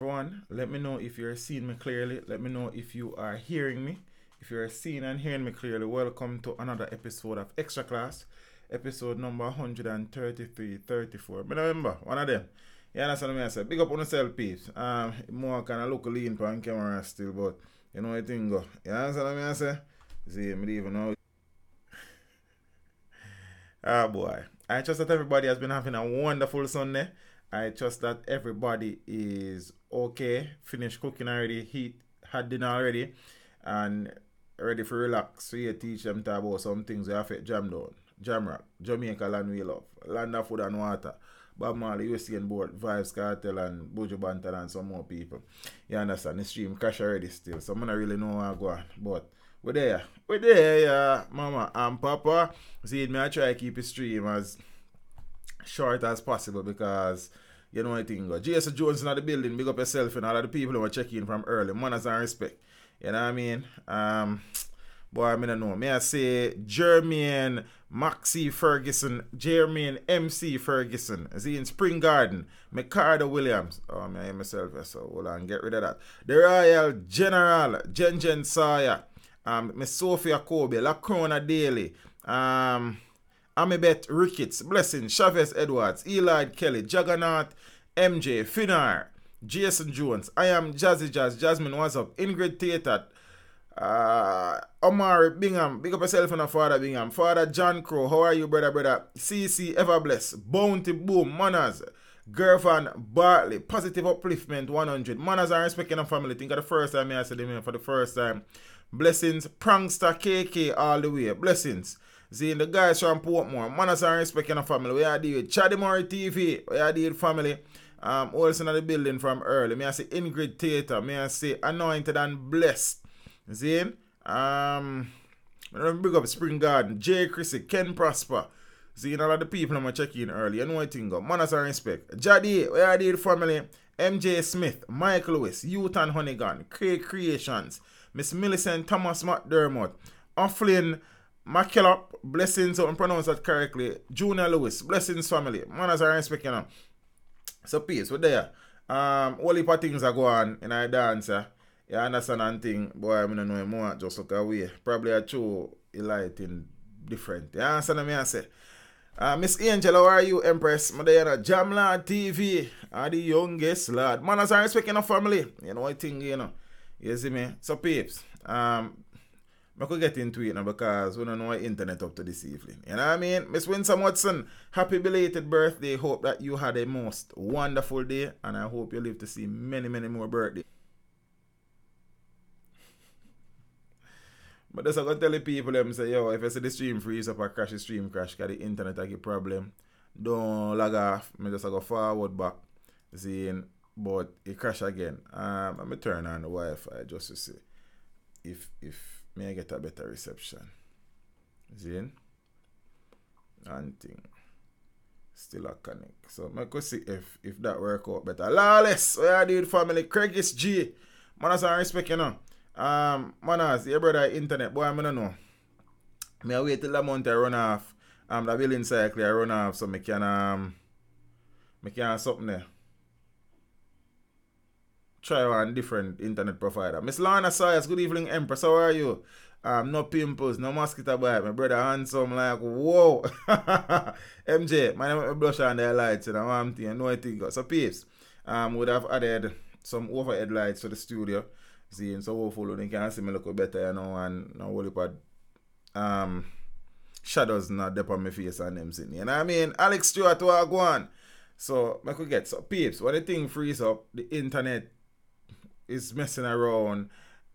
Everyone, let me know if you're seeing me clearly. Let me know if you are hearing me. If you're seeing and hearing me clearly, welcome to another episode of Extra Class, episode number 133, 34. But remember, one of them. You understand what I say? Big up on yourself, peeps. More kind of look lean on camera still, but you know what thing go. You understand what I say? See, me even know. Ah, boy. I trust that everybody has been having a wonderful Sunday. I trust that everybody is okay, finished cooking already, heat, had dinner already, and ready for relax. So you teach them to about some things that affect jam down. Jam rock, Jamaica land we love, land of food and water. Bob Marley, USC board, Vibes Cartel and Buju Banton and some more people. You understand? The stream crash already still, so I don't really know how to go on. But we're there, yeah, mama and papa. See, me I try to keep the stream as short as possible because you know what I think. Jason Jones in the building, big up yourself and all of the people who are checking from early. Manners and respect. You know what I mean? Boy, I don't know. May I say Jermaine Maxie Ferguson, Jermaine MC Ferguson, is he in Spring Garden? McCarter Williams. Oh, me I myself, so hold on, get rid of that. The Royal General, Jen Sawyer, Miss Sophia Kobe, La Crona Daly, Amibet Ricketts, Blessing, Chavez Edwards, Eli Kelly, Juggernaut, MJ, Finar, Jason Jones, I am Jazzy Jazz, Jasmine, what's up? Ingrid Tater, Omar Bingham, big up yourself and a Father Bingham, Father John Crow, how are you, brother? CC Everbless, Bounty Boom, Manners, Gervan Bartley, Positive Upliftment 100, Manners are respecting a family. Think of the first time I said them for the first time. Blessings, Prankster KK all the way, blessings. Seeing the guys from Portmore, manners and respect in the family. We are dealing with Chaddy Murray TV. We are dealing with family. Also in the building from early. May I say Ingrid Tater. May I say Anointed and Blessed. Seeing? Big up Spring Garden. Jay Chrissy. Ken Prosper. Seeing all of the people I'm checking early. You know what I think of. Manners and respect. Jaddy. We are dealing with family. MJ Smith. Mike Lewis. Youth and Honeygun. Craig Creations. Miss Millicent Thomas McDermott. Offlin McKellop, blessings, so I pronounce that correctly. Junior Lewis, blessings family. Manners are respecting them. So peace, we're there. All heap of things are going on in our dance. You understand and thing, boy, I don't know more, just look away. Probably a true lighting different. You understand what I say? Miss Angel, how are you, Empress? Madayana, Jamla TV, are the youngest lad. Manners are respecting the family. You know what thing, you know. You see me? So peeps, I could get into it now because we don't know what internet up to this evening. You know what I mean? Miss Winsome Watson, happy belated birthday. Hope that you had a most wonderful day and I hope you live to see many, many more birthdays. But that's what I tell the people, them say, yo, if I see the stream freeze up or crash, the stream crash because the internet has a problem, don't log off. I just go forward back, seeing, but it crash again. I'm going to turn on the Wi-Fi just to see if may I get a better reception. Zin? And thing. Still a connect. So I could see if that work out better. Lawless, what you do family? Craigis G. Manas and respect, you know. Manas, your brother internet, boy, I don't know. I wait till the month I run off. The billing cycle I run off so I can something there. Try one different internet provider. Miss Lana Sayers, good evening, Empress. How are you? No pimples, no mosquito bite. My brother handsome, like, whoa. MJ, my name is blush on the lights, and I'm thinking, no, I think. So, peeps, would have added some overhead lights to the studio. See, so hopefully they can see me look better, you know, and now we'll put shadows not dip on my face and them sitting. You know what I mean? Alex Stewart, what I go on. So, I could get, so peeps, when the thing frees up, the internet is messing around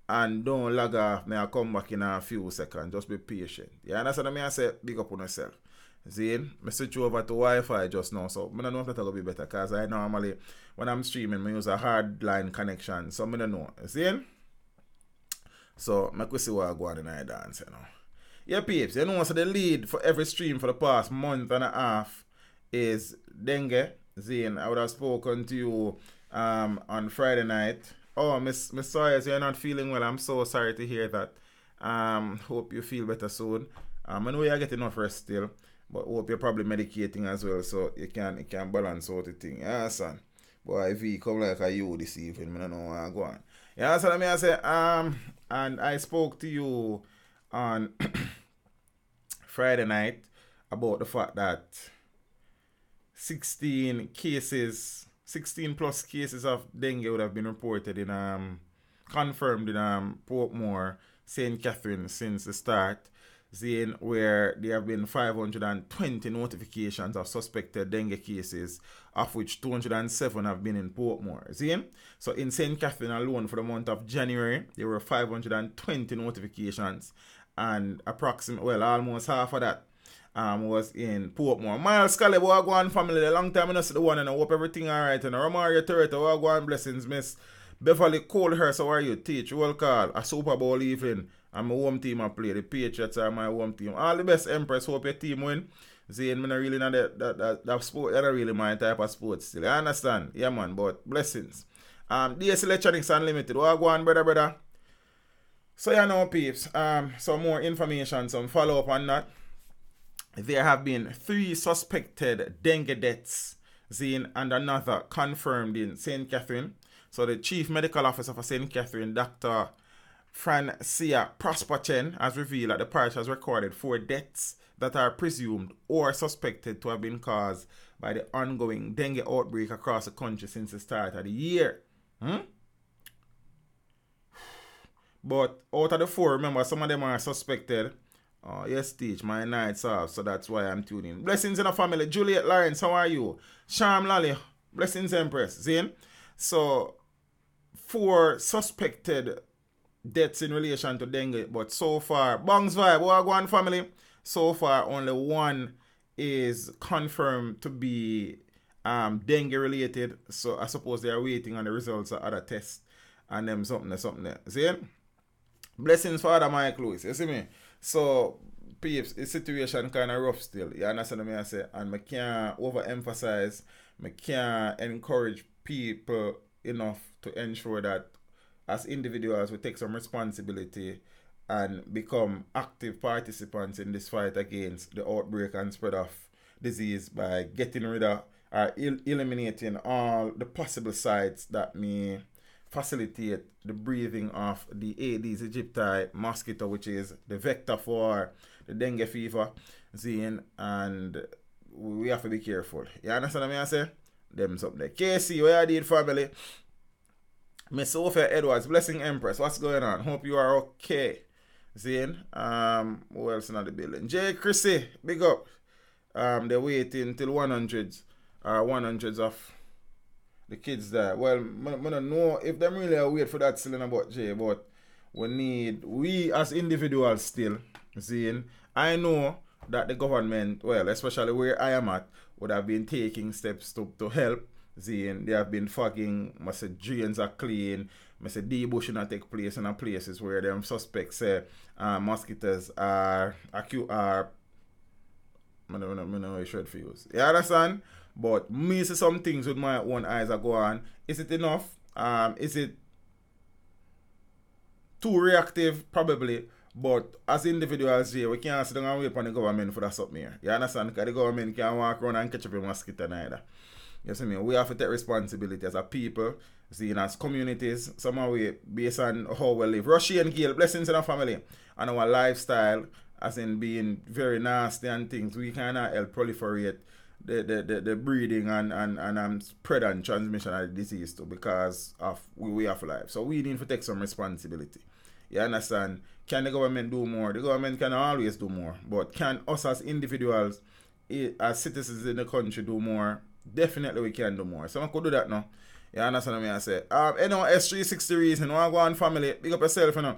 and don't log off. May I come back in a few seconds. Just be patient. You understand what I say? Big up on yourself. See? I switch over to Wi-Fi just now. So I don't know if that'll be better because I normally, when I'm streaming, I use a hard line connection. So I don't know. See? So I could see what I go on in I dance, you know. Yeah, peeps. You know, so the lead for every stream for the past month and a half is Dengue. Zane, I would have spoken to you on Friday night. Oh, Miss Sawyers, you're not feeling well. I'm so sorry to hear that. Hope you feel better soon. I know you're getting enough rest still, but hope you're probably medicating as well, so you can balance out the thing. Yeah, son. Boy, if he come like a you this evening, I don't know where I go on. Yeah, so let me say, and I spoke to you on Friday night about the fact that 16 plus cases of dengue would have been reported in confirmed in Portmore, St. Catherine since the start, saying where there have been 520 notifications of suspected dengue cases, of which 207 have been in Portmore. See? So in St. Catherine alone for the month of January, there were 520 notifications, and almost half of that was in Portmore. Miles Scully, Wagwan family, the long time I not see the one, and I hope everything alright. And Romario Turret, Wagwan blessings, Miss Beverly Colehurst, how are you? Teach, roll call, a Super Bowl evening. And my home team I play. The Patriots are my home team. All the best, Empress. Hope your team win. Zane, I don't really know that sport. That's really my type of sport still. I understand. Yeah, man. But blessings. DS Electronics Unlimited. What go on, brother? So, you know, peeps. Some more information, some follow-up on that. There have been 3 suspected dengue deaths, Zane, and another confirmed in St. Catherine. So, the Chief Medical Officer for St. Catherine, Dr. Francia Prosperchen, has revealed that the parish has recorded 4 deaths that are presumed or suspected to have been caused by the ongoing dengue outbreak across the country since the start of the year. But out of the 4, remember, some of them are suspected. Yes, teach, my night's off, so that's why I'm tuning. Blessings in the family. Juliet Lawrence, how are you? Charm Lally, blessings Empress. Zane? So, 4 suspected deaths in relation to dengue, but so far, Bongs Vibe, Wagwan family, so far only 1 is confirmed to be dengue related. So I suppose they are waiting on the results of other tests and them something there. See? Blessings Father Mike Lewis, you see me? So peeps, the situation kind of rough still. You understand what I say? And I can't overemphasize, I can't encourage people enough to ensure that as individuals we take some responsibility and become active participants in this fight against the outbreak and spread of disease by getting rid of or eliminating all the possible sites that may facilitate the breathing of the Aedes aegypti mosquito, which is the vector for the dengue fever, and we have to be careful. You understand what I say? Them something there. KC, where I did family? Miss Sophia Edwards, blessing Empress. What's going on? Hope you are okay. Zane, who else in the building? Jay Chrissy, big up. They're waiting till 100s of the kids there. Well, I don't know if them really wait for that still in about Jay, but we as individuals still, Zane, I know that the government, well, especially where I am at, would have been taking steps to help. Zane, they have been fogging, I say drains are clean, I say debushing not take place in places where them suspects say mosquitoes are acute I don't know I should use. You understand? But me see some things with my own eyes are go on. Is it enough? Is it too reactive? Probably. But as individuals here, we can't sit down and wait on the government for that something here. You understand? Because the government can't walk around and catch up a mosquito neither. You see me? We have to take responsibility as a people, as communities, somehow we based on how we live. Rushy and Gale, blessings in our family and our lifestyle, as in being very nasty and things. We cannot help proliferate the breeding and spread and transmission of the disease too, because of we have life. So we need to take some responsibility. You understand? Can the government do more? The government can always do more. But can us as individuals, as citizens in the country do more? Definitely we can do more. So I could do that now. You understand what I say? S360 reason, I go on family, big up yourself, you know.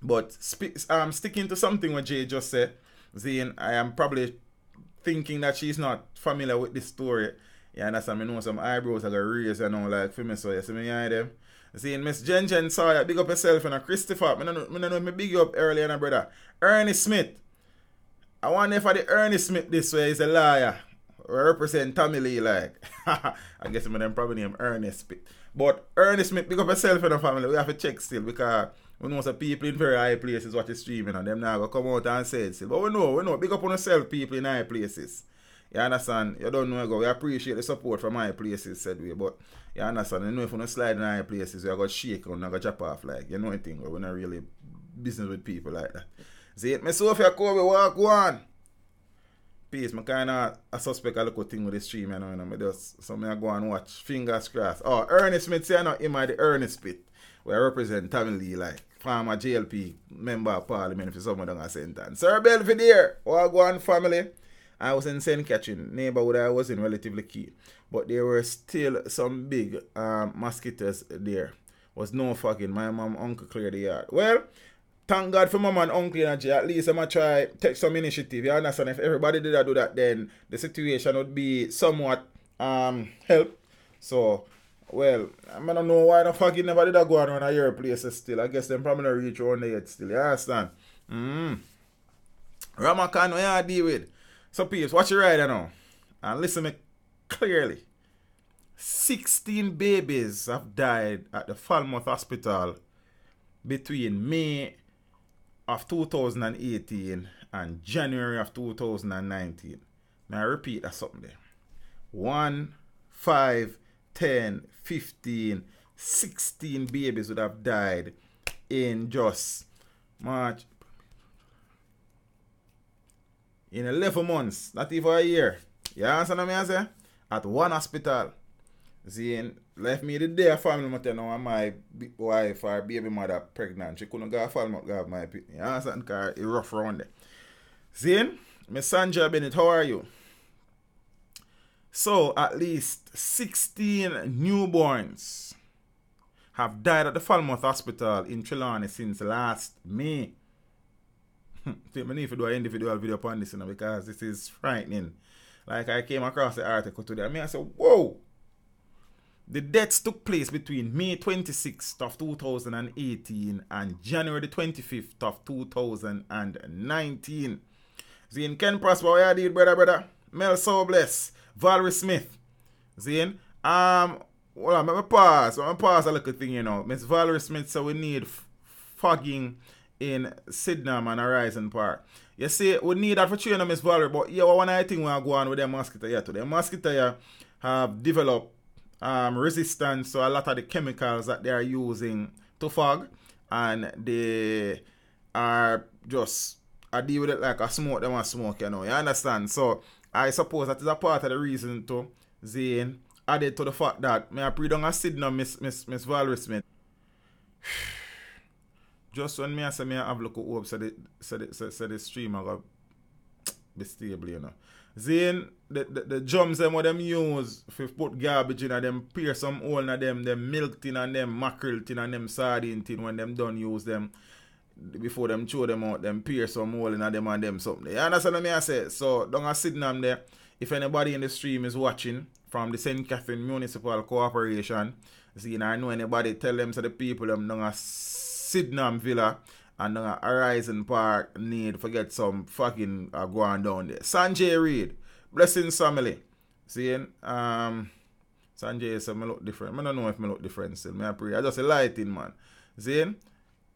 But sticking to something what Jay just said, Zane, I am probably thinking that she's not familiar with this story. You understand? I know some eyebrows are going to raise, you know, like for me, so you see me behind them. Zane, Miss Jen Sawyer, big up yourself, you know. Christopher, I don't know if I big you up earlier, you know, brother. Ernie Smith. I wonder if the Ernie Smith this way is a liar. Represent Tommy Lee, like. I guess my name probably name Ernest Smith. But Ernest Smith, pick up yourself in the family. We have to check still because we know some people in very high places watch the streaming and them now go come out and say it still. But we know, pick up on yourself, people in high places. You understand? You don't know where go. We appreciate the support from my places, said we, but you understand? You know if you don't slide in our places, we are going to shake and going to drop off, like, you know anything, we're not really business with people like that. See it? Me Sophia Kobe, walk one. Peace, I kind of a suspect a little thing with the stream, you know, I just, so I go and watch, fingers crossed. Oh, Ernest Smith, say, no, him the Ernest Smith, where I represent Tamil Lee, like, former JLP member of parliament for someone down a sentence. Sir Belvedere, walk one family. I was in St. Catherine, neighborhood I was in relatively key, but there were still some big mosquitoes there. Was no fucking, my mom, uncle cleared the yard. Well, thank God for mom and uncle and at least I'm going to try take some initiative. You understand? If everybody did do that, then the situation would be somewhat help. So, well, I don't know why the fuck you never did that go around a year places still. I guess them probably not reach around there yet still. You understand? Ramakan, what you deal with? So, peeps, watch your rider now. And listen me clearly. 16 babies have died at the Falmouth Hospital between May of 2018 and January of 2019. May I repeat that something there? 1, 5, 10, 15, 16 babies would have died in just March. In 11 months, not even a year. You understand what I say? At one hospital. See, left me the day a family matter now and my wife or baby mother pregnant. She couldn't go Falmouth go have my picnic. You understand? Because it's rough around there. See, Miss Sandra Bennett, how are you? So, at least 16 newborns have died at the Falmouth Hospital in Trelawney since last May. I need to do an individual video upon this, because this is frightening. Like, I came across the article today. I said, whoa! The deaths took place between May 26th of 2018 and January 25th of 2019. Zane Ken Prosper, what you did, brother? Mel Sobless, Valerie Smith. Zane, well, I'm going to pause a little thing, you know. Miss Valerie Smith said we need fogging in Sydenham and Horizon Park. You see, we need that for training Miss Valerie, but yeah, one of the things we are going with the mosquito here today. Mosquito here have developed resistance to a lot of the chemicals that they are using to fog, and they are just, I deal with it like a smoke, them a smoke, you know, you understand? So, I suppose that is a part of the reason to Zane added to the fact that me I pre down a Sydenham Miss Valerie Smith. Just when me I say me I have look at hope, so the stream I go be stable, you know. Zane, the drums them what them use for put garbage in and them pierce some hole in them milk tin and them mackerel tin and them sardine tin when them done use them before them throw them out, them pierce some hole in them and them something. You understand what me I say? So don't I sit down there. If anybody in the stream is watching from the St. Catherine Municipal Corporation, see, I know anybody tell them to the people them don't a Sydenham Villa and don't a Horizon Park need to get some fucking going down there. Sanjay Reed, blessings family. See, Sanjay said me look different. I don't know if me look different still. I pray. I just a lighting man. See,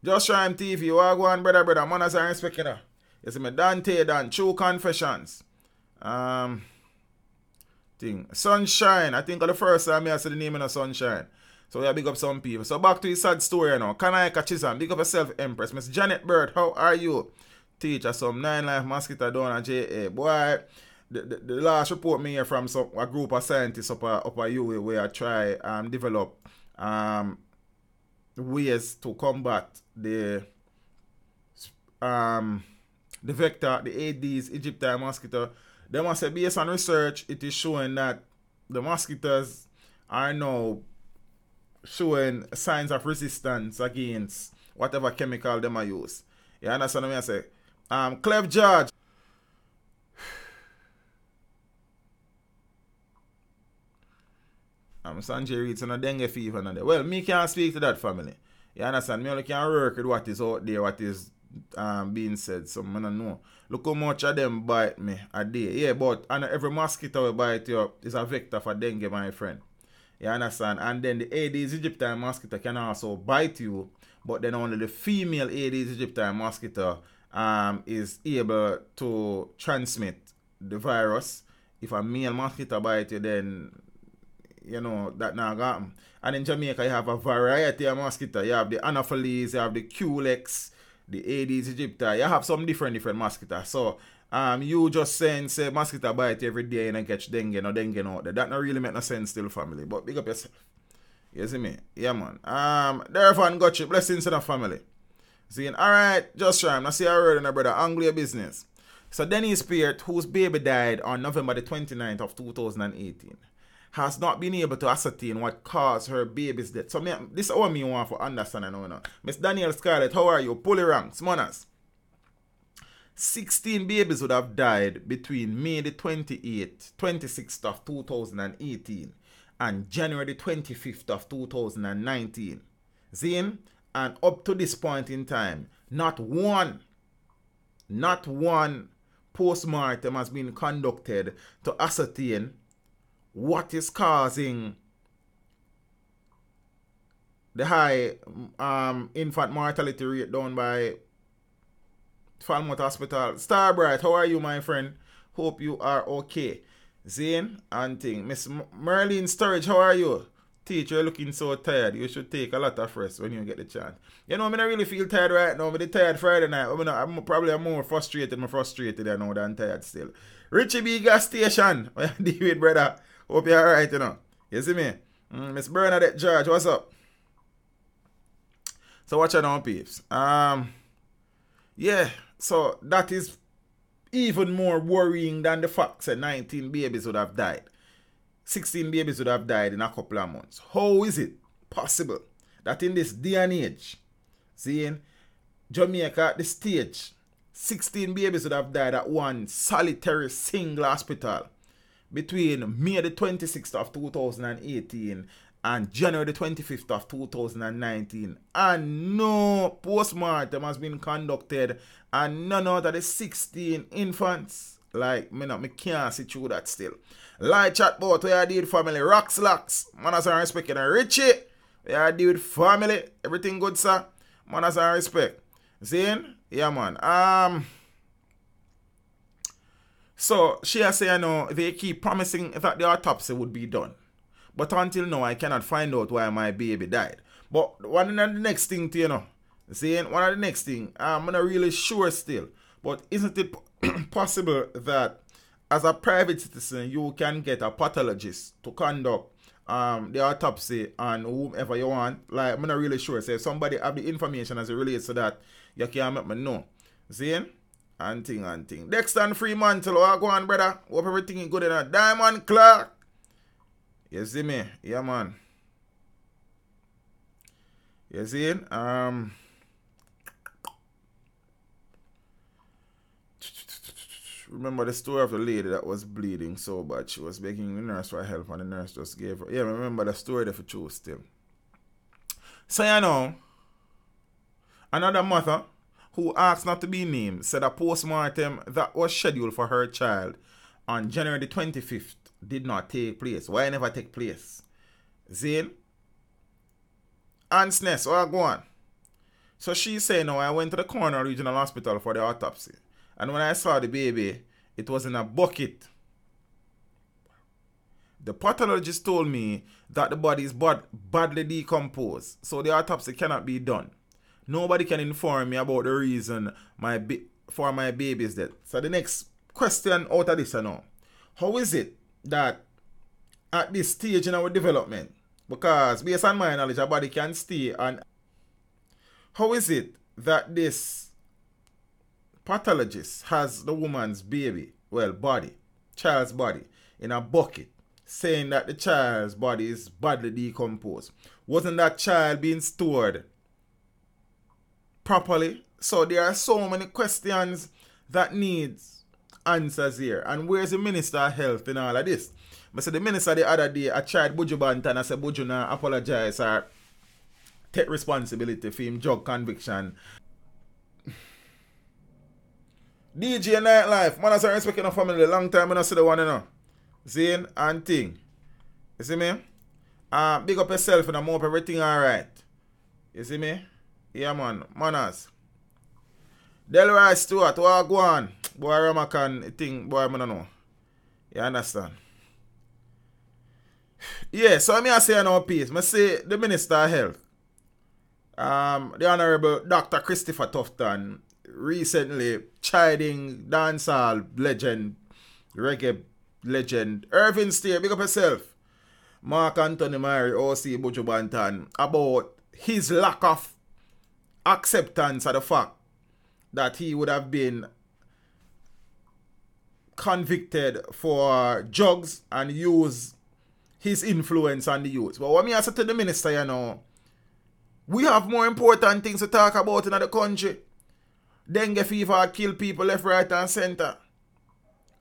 just Shine TV, what go on, brother? Man, as I respect you know. You see me Dante Dan, True Confessions. Thing. Sunshine. I think the first time I said the name of Sunshine. So we big up some people. So back to his sad story now. Kanaika Chisholm, big up yourself, Empress. Miss Janet Bird, how are you? Teacher, some 9 Life Mosquito down at JA. Boy, the last report me here from a group of scientists up a UA where I try develop ways to combat the vector, the Aedes aegypti mosquito. They must say based on research, it is showing that the mosquitoes are now showing signs of resistance against whatever chemical they might use. You understand what I say? Cleve George. Sanjay reads on a dengue fever and well, me can't speak to that family. You understand? Me only can work with what is out there, what is being said. So I don't know. Look how much of them bite me a day. Yeah, but and every mosquito will bite you is a vector for dengue, my friend. You understand? And then the Aedes aegypti mosquito can also bite you, but then only the female Aedes aegypti mosquito is able to transmit the virus. if a male mosquito bite you, then you know that not happen. And in Jamaica, you have a variety of mosquito. You have the Anopheles, you have the Culex, the Aedes aegypti. You have some different mosquitoes. So you just saying say mosquito bite every day and catch dengue, no dengue out there. That not really make no sense still, family. But big up yourself. You see me? Yeah, man. Therefore, got you. Blessings to the family. See, alright, just try. I see a word in a brother. Anglia business. So Dennis Peart, whose baby died on November the 29th of 2018, has not been able to ascertain what caused her baby's death. So this is what me want to understand. Miss Danielle Scarlett, how are you? Pull it ranks, manners. 16 babies would have died between May the 26th of 2018 and January the 25th of 2019. Zine, and up to this point in time, not one post-mortem has been conducted to ascertain what is causing the high infant mortality rate down by Falmouth Hospital. Starbright, how are you, my friend? Hope you are okay. Zane and thing. Miss Merlin Sturridge, how are you? Teacher, looking so tired. You should take a lot of rest when you get the chance. You know, I don't really feel tired right now. I'm tired Friday night. I'm probably more frustrated. I'm frustrated now than tired still. Richie B gas station. Deal with, brother. Hope you're alright, you know. You see me? Miss Bernadette George, what's up? So watch out now, peeps. Yeah, so that is even more worrying than the fact that 19 babies would have died. 16 babies would have died in a couple of months. How is it possible that in this day and age, seeing Jamaica at the stage, 16 babies would have died at one solitary single hospital between May the 26th of 2018 and January the 25th of 2019, and no post-mortem has been conducted, and none out of the 16 infants, like, me can't see through that still. Light chat boat, we are deal family, rocks locks, manners and respect, and Richie, we are deal family, everything good, sir, manners and respect. Zane, yeah, man. So she has said, you know, they keep promising that the autopsy would be done. But until now, I cannot find out why my baby died. But one of the next thing, you know, saying one of the next thing, I'm not really sure still. But isn't it possible that as a private citizen, you can get a pathologist to conduct the autopsy on whomever you want? Like, I'm not really sure. So if somebody have the information as it relates to that, you can let me know. See? And thing. Dexter and Fremantle, what go on, brother? Hope everything is good in a Diamond Clark. You see me? Yeah, man. You see? Remember the story of the lady that was bleeding so bad. She was begging the nurse for help and the nurse just gave her. Yeah, remember the story there for true still. So, you know, another mother who asked not to be named said a post-mortem that was scheduled for her child on January the 25th did not take place. Why never take place? Zane? Aunt's Nest, what go on? So she said, no, I went to the Corner Regional Hospital for the autopsy. And when I saw the baby, it was in a bucket. The pathologist told me that the body is badly decomposed, so the autopsy cannot be done. Nobody can inform me about the reason for my baby's death. So the next question out of this, you know, how is it that at this stage in our development, because based on my knowledge, our body can stay, and how is it that this pathologist has the woman's child's body, in a bucket, saying that the child's body is badly decomposed? Wasn't that child being stored properly? So there are so many questions that needs answers here. And where's the Minister of Health in all of this? I said the minister the other day, I tried Buju Banton, I said Buju now apologize or take responsibility for him drug conviction. DJ Nightlife, man, I respect your family a long time, I don't see the one, you know. Zane and thing. You see me? Big up yourself and I hope everything alright. You see me? Yeah, man. Manners. Delroy Stewart, what go on? Boy, Ramakan thing, boy, I don't know. You understand? Yeah, so I say an piece. I say the Minister of Health, the Honorable Dr. Christopher Tufton, recently chiding dancehall legend, reggae legend, Irving Steer, big up yourself, Mark Anthony Mary, O.C. Buju Banton, about his lack of acceptance of the fact that he would have been convicted for drugs and use his influence on the youth. But what I say to the minister, you know, we have more important things to talk about in the country. Dengue fever kill people left, right, and center.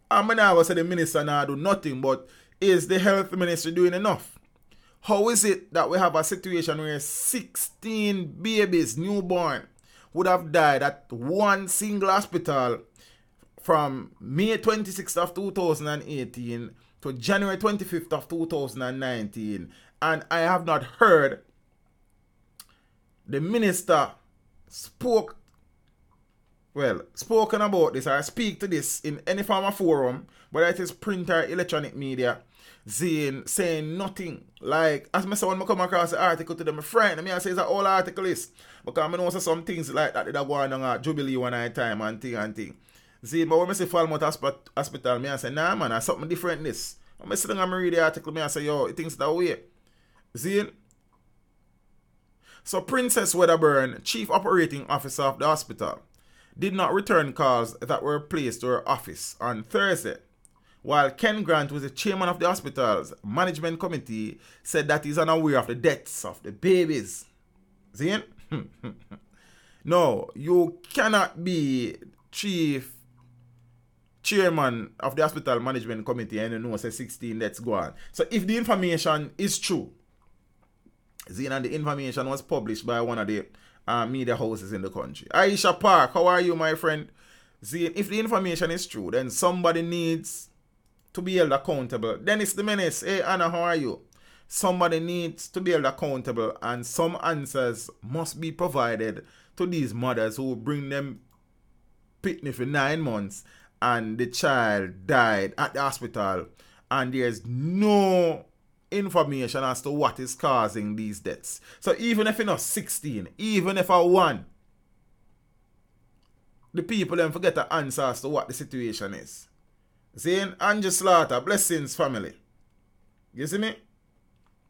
And I never say the minister now do nothing, but is the health ministry doing enough? How is it that we have a situation where 16 babies, newborn, would have died at one single hospital from May 26th of 2018 to January 25th of 2019, and I have not heard the minister spoken about this or speak to this in any form of forum, whether it is print or electronic media, saying nothing. Like, as I say, when I come across the article to them, my friend, I say it's an old article is, because I know some things like that that go on at Jubilee one night time and thing. See, but when I say Falmouth Hospital, I say, nah man, that's something different this. When I sit down and read the article, I say, yo, it thinks that way. See? So Princess Wedderburn, Chief Operating Officer of the hospital, did not return calls that were placed to her office on Thursday, while Ken Grant, who is the chairman of the hospital's management committee, said that he's unaware of the deaths of the babies. See? No, you cannot be chairman of the hospital management committee and you know say 16 deaths go on. So if the information is true, and the information was published by one of the media houses in the country. Aisha Park, how are you, my friend? If the information is true, then somebody needs to be held accountable. Dennis the Menace, hey Anna, how are you? Somebody needs to be held accountable, and some answers must be provided to these mothers who bring them pitney for 9 months and the child died at the hospital and there's no information as to what is causing these deaths. So even if you're not 16, even if I won, the people then forget the answer as to what the situation is. See, Andrew Slaughter, blessings family. You see me?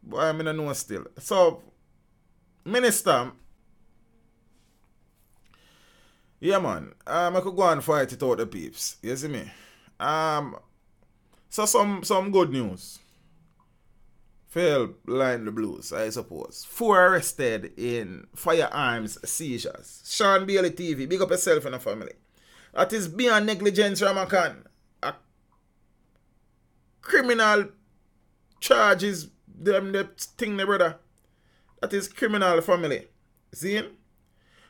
But I'm in a know still. So, Minister, yeah man, I could go and fight it out the peeps. You see me? So some good news. Fail line the blues, I suppose. 4 arrested in firearms seizures. Sean Bailey TV, big up yourself and the family. That is beyond negligence, Ramakan. A criminal charges, them the thing, the brother. That is criminal family. See?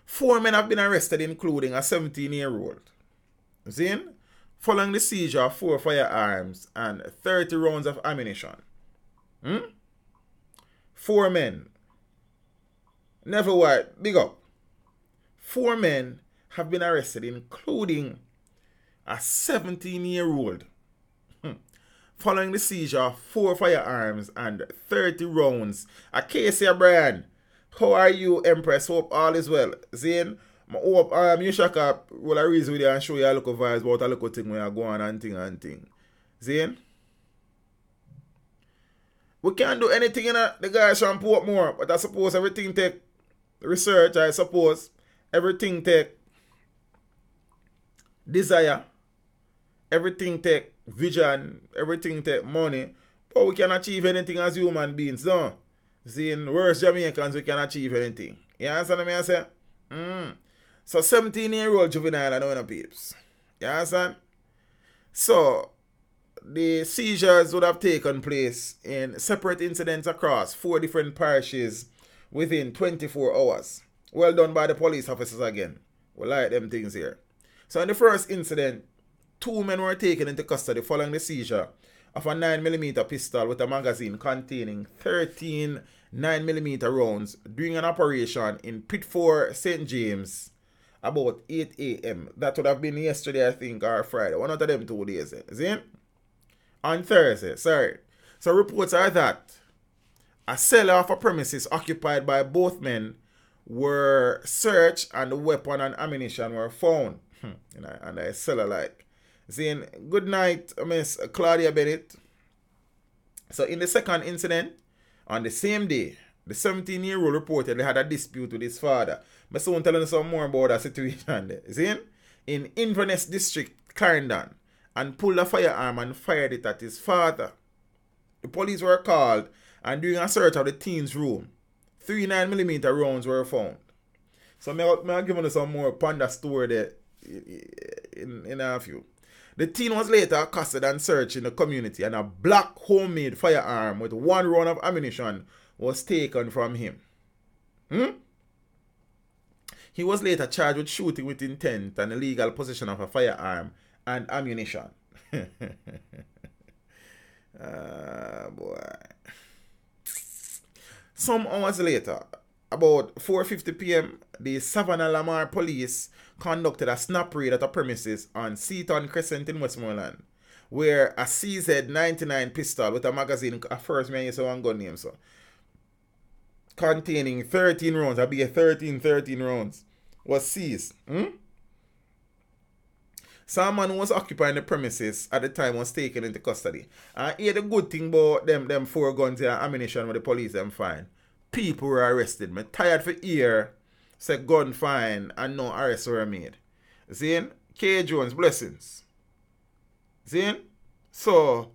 4 men have been arrested, including a 17-year-old. See? Following the seizure of 4 firearms and 30 rounds of ammunition. 4 men. Never White, big up. 4 men have been arrested, including a 17-year-old. Following the seizure of 4 firearms and 30 rounds. Acacia Brian, how are you, Empress? Hope all is well. Zane, I hope you shaka will I reason with you and show you a look of vibes about a little thing where you go on and thing. Zane? We can't do anything in the guys from Portmore, but I suppose everything take research, I suppose. Everything take desire. Everything take vision. Everything take money. But we can achieve anything as human beings, no? See, in worse Jamaicans, we can achieve anything. You understand what I say? So 17-year-old juvenile, I don't know peeps. You understand? So the seizures would have taken place in separate incidents across 4 different parishes within 24 hours. Well done by the police officers again. We like them things here. So in the first incident, 2 men were taken into custody following the seizure of a 9mm pistol with a magazine containing 13 9mm rounds during an operation in Pitford, St. James, about 8 a.m. That would have been yesterday, I think, or Friday. One of them 2 days. See? On Thursday, sorry. So reports are that a cellar of a premises occupied by both men were searched and the weapon and ammunition were found. And I cellar like. Saying, good night, Miss Claudia Bennett. So in the second incident, on the same day, the 17-year-old reportedly had a dispute with his father. My son telling us some more about that situation there. See? In Inverness District, Clarendon, and pulled a firearm and fired it at his father. The police were called, and during a search of the teen's room, 3 9mm rounds were found. So I'm giving you some more panda story there in a few. The teen was later accosted and searched in the community, and a black homemade firearm with 1 round of ammunition was taken from him. He was later charged with shooting with intent and illegal possession of a firearm and ammunition. Boy. Some hours later, about 4:50 p.m., the Savannah Lamar police conducted a snap raid at a premises on Seaton Crescent in Westmoreland, where a CZ-99 pistol with a magazine, at first me use one gun name, so, containing 13 rounds, I'll be a 13 rounds, was seized. Someone who was occupying the premises at the time was taken into custody. And here the good thing about them 4 guns and ammunition with the police them find. People were arrested. Me tired for hear say gun fine and no arrests were made. See? K. Jones, blessings. See? So,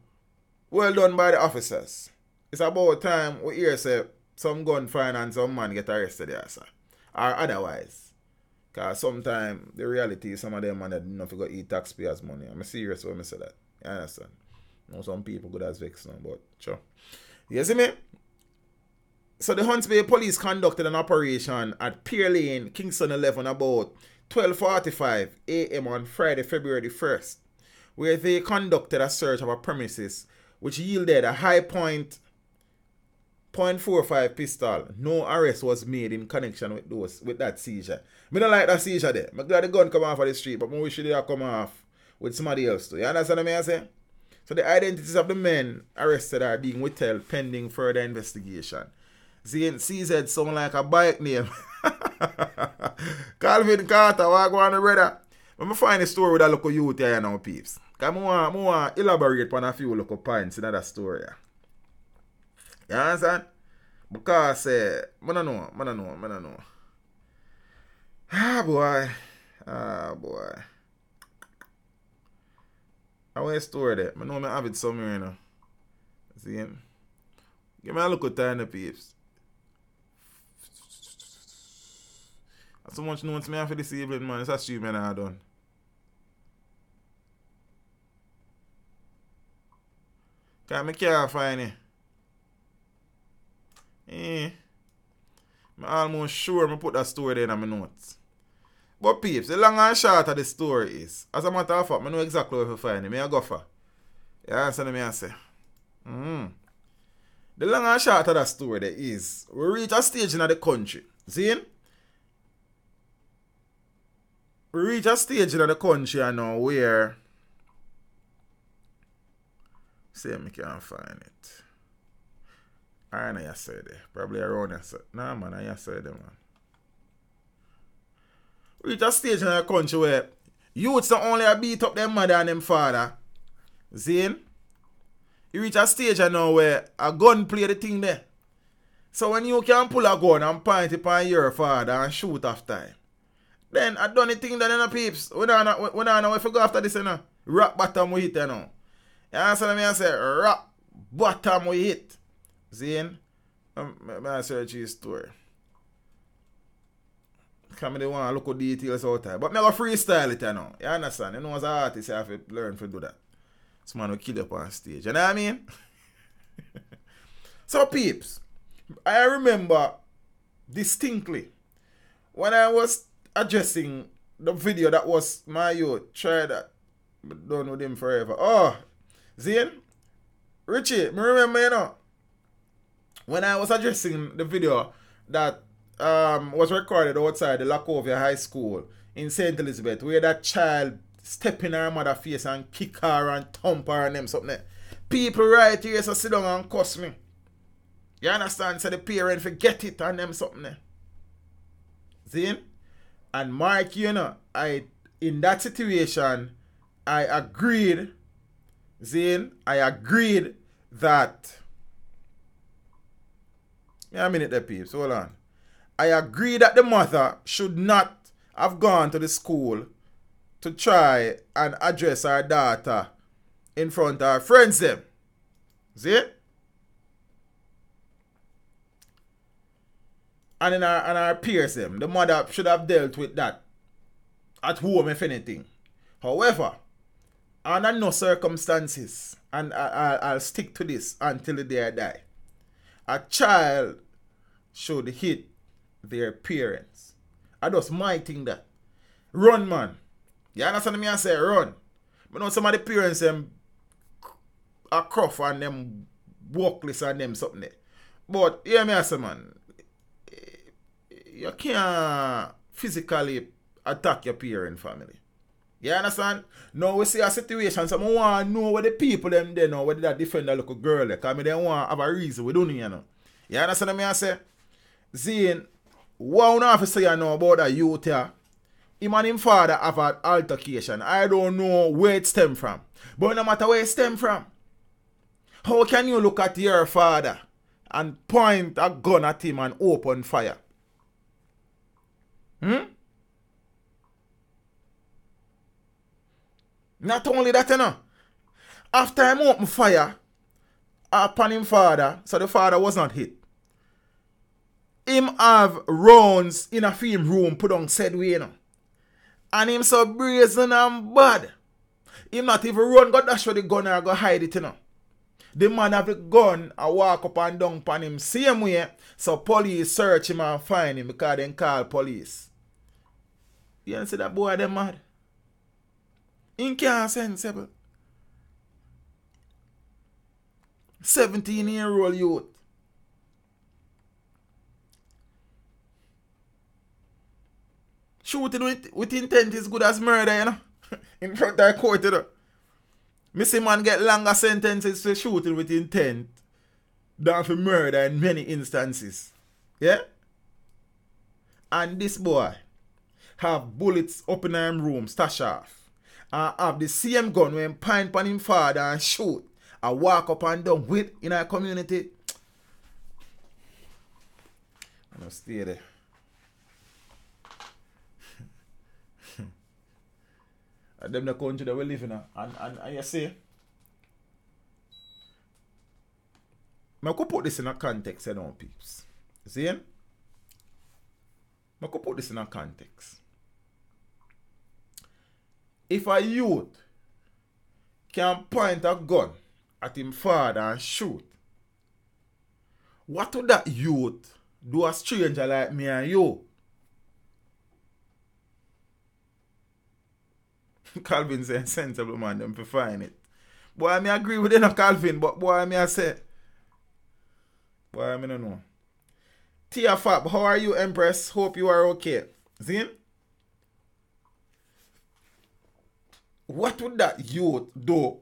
well done by the officers. It's about time we hear say some gun fine and some man get arrested there, sir. Or otherwise. Because sometimes the reality is some of them man that don't forget eat taxpayers' money. I'm serious when I say that. You understand? You know, some people good as vexed now, but sure. You see me? So the Hunts Bay police conducted an operation at Pier Lane, Kingston 11 about 12:45 a.m. on Friday, February 1st, where they conducted a search of a premises which yielded a high point .45 pistol. No arrest was made in connection with that seizure. I don't like that seizure there. I'm glad the gun come off of the street, but I wish it had come off with somebody else too. You understand what I say? So the identities of the men arrested are being withheld pending further investigation. CZ sound like a bike name. Calvin Carter, what go on, brother? Let me find a story with a local youth here now, peeps. Because I want to elaborate on a few local points in that story. You understand? Because, I don't know. Ah, boy. I want a story there. I know I have it somewhere, you know. See? Give me a look at time, peeps. So much notes me for this evening, man. It's a stream I have done. Because I can't find it. I'm almost sure I put that story there in my notes. But peeps, the long and short of the story is, as a matter of fact, I know exactly where to find it. I go for. You understand what I say? The long and short of that story there is, we reach a stage in the country. See? We reach a stage in the country now where, see, I can't find it. I know you said it. Probably around you said. Nah, man, I said it, man. We reach a stage in the country where youths don't only beat up their mother and them father. See? You reach a stage now where a gun play the thing there. So when you can pull a gun and point it on your father and shoot after him, then I done the thing that in the peeps. We don't know if we go after this, you know. Rock bottom we hit, you know. You understand me? I say, rock bottom we hit. See? I search his story. Because I don't want to look at details out there. But I go freestyle it, you know. You understand? You know, as an artist, you have to learn to do that. This man will kill you up on stage. You know what I mean? So, peeps, I remember distinctly when I was addressing the video that was my youth. Try that. But done with him forever. Oh, Zane? Richie, I remember, you know, when I was addressing the video that was recorded outside the Lacovia High School in St. Elizabeth, where that child step in her mother's face and kick her and thump her and them something. People right here so sit down and cuss me. You understand? So the parent forget it and them something there. See? And Mark, you know, in that situation, I agreed, Zane, I agreed that, yeah, a minute there, peeps, hold on. I agree that the mother should not have gone to the school to try and address her daughter in front of her friends them. See? And in our peers them. The mother should have dealt with that at home, if anything. However, under no circumstances, and I'll stick to this until the day I die, a child should hit their parents. I just might think that. Run, man. You understand me? I say run. But know some of the parents them are cruff and them walkless and them something there. But hear me, I say, man, you can't physically attack your parent family. You understand? Now we see a situation, so I want to know what the people them there know, whether they defend a little girl there, because they want to have a reason we don't know. You understand me? I say, Zane, one officer you know about that youth here, him and him father have an altercation. I don't know where it stem from. But no matter where it stem from, how can you look at your father and point a gun at him and open fire? Not only that, you know. After him open fire upon him father, so the father was not hit. Him have rounds in a film room put on said way, you know. And him so brazen and bad. Him not even run, go dash for the gun or go hide it, you know. The man have the gun and walk up and down upon him same way. So police search him and find him because they call police. You don't see that boy them mad? He can't sensible. 17-year-old youth. Shooting with intent is good as murder, you know. In front of the court, you know. Missy man get longer sentences for shooting with intent than for murder in many instances. Yeah? And this boy have bullets up in him room, stash off. And have the same gun when point on him father and shoot. And walk up and down with in our community. I'm going to stay there. And them the country that we live in. And you see, I could put this in a context, you know, peeps. See? I could put this in a context. If a youth can point a gun at him father and shoot, what would that youth do a stranger like me and you? Calvin say sensible man, them to find it. Boy, I agree with them, Calvin, but boy, I say, boy, I don't know. Tia Fab, how are you, Empress? Hope you are okay. Zin? What would that youth do,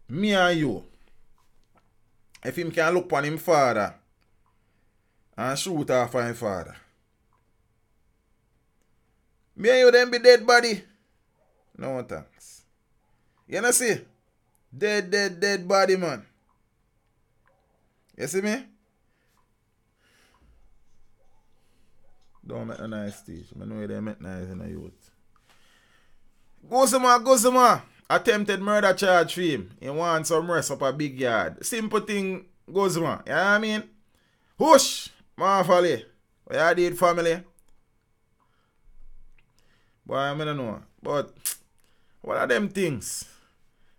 me and you, if him can look on him father and shoot off on him father? Me and you then be dead body? No thanks. You know see? Dead body, man. You see me? Don't make a nice stage. I know they make nice in a youth. Gozuma. Attempted murder charge for him. He wants some rest up a big yard. Simple thing, Gozuma. You know what I mean? Hush! Marfally. What you did, family? Boy, I don't know. But what are them things?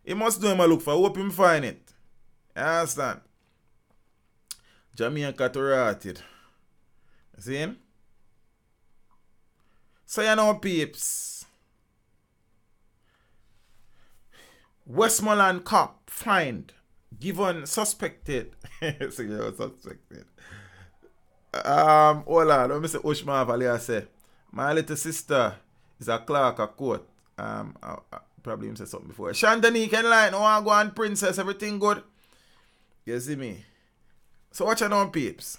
He must do him a look for. Hope him find it. You understand? Jamaica to rotted. See him? So you know, peeps. Westmoreland cop fined given suspected. Suspected. Hold on, let me say Ushma Valley. I say my little sister is a clerk at court. Probably him say something before. Shandani can lie, no one go on princess, everything good. You see me? So watch out on peeps.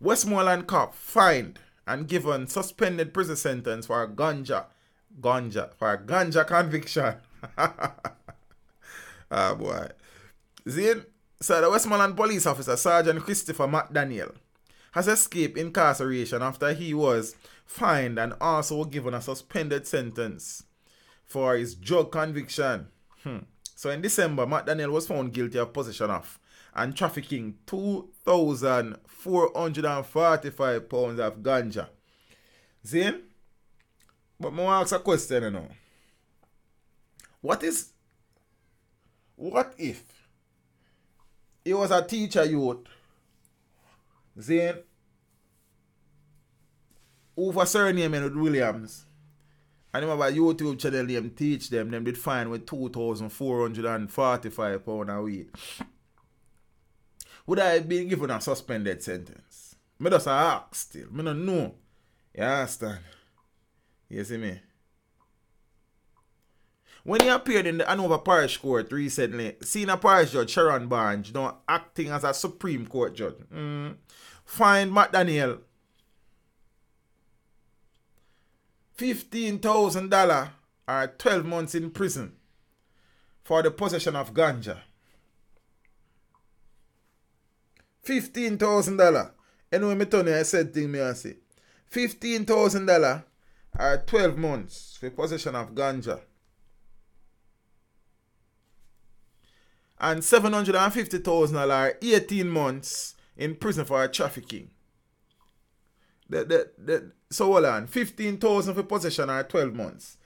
Westmoreland cop fined and given suspended prison sentence for a ganja conviction. Ah boy. Zane, so the Westmoreland police officer, Sergeant Christopher McDaniel, has escaped incarceration after he was fined and also given a suspended sentence for his drug conviction. So in December, McDaniel was found guilty of possession of and trafficking 2,445 pounds of ganja. Zane? But I want to ask a question, you know. What if he was a teacher youth, Zane, over surname with Williams, and remember YouTube channel them teach them did fine with 2,445 pounds a week? Would I be given a suspended sentence? Me just ask still. Me don't know. You understand? You see me? When he appeared in the Hanover Parish Court recently, senior parish judge Sharon Barnes, acting as a Supreme Court judge, fined McDaniel $15,000 or 12 months in prison for the possession of ganja. $15,000. Anyway, me Tony, I said thing me I say. $15,000 or 12 months for possession of ganja. And $750,000 or 18 months in prison for trafficking. So hold on, 15,000 for possession or 12 months.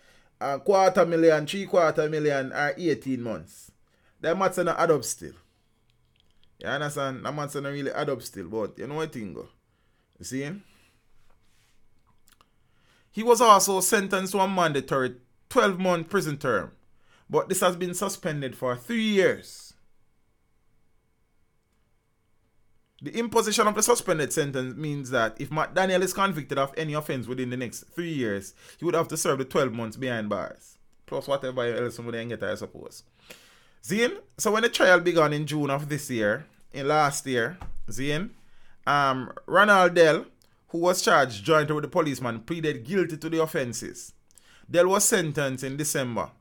$250,000, $750,000 or 18 months. That matter not add up still. You understand? That matter not really add up still, but you know what thing go. You see him? He was also sentenced to a mandatory 12-month prison term, but this has been suspended for 3 years. The imposition of the suspended sentence means that if McDaniel is convicted of any offense within the next 3 years, he would have to serve the 12 months behind bars. Plus whatever else would then get, I suppose. Zane, so when the trial began in June of this year, last year, Zane, Ronald Dell, who was charged jointly with the policeman, pleaded guilty to the offenses. Dell was sentenced in December,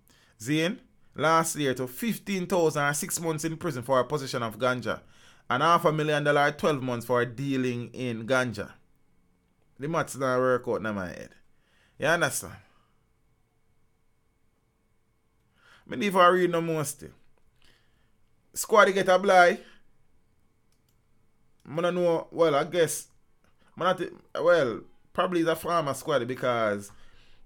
Zane, last year to 15,000 or 6 months in prison for a possession of ganja and $500,000 12 months for dealing in ganja. The maths not work out in my head. You understand? I need to read no more still. Squad get a blind. I don't know, well, I guess, probably it's a farmer squad because,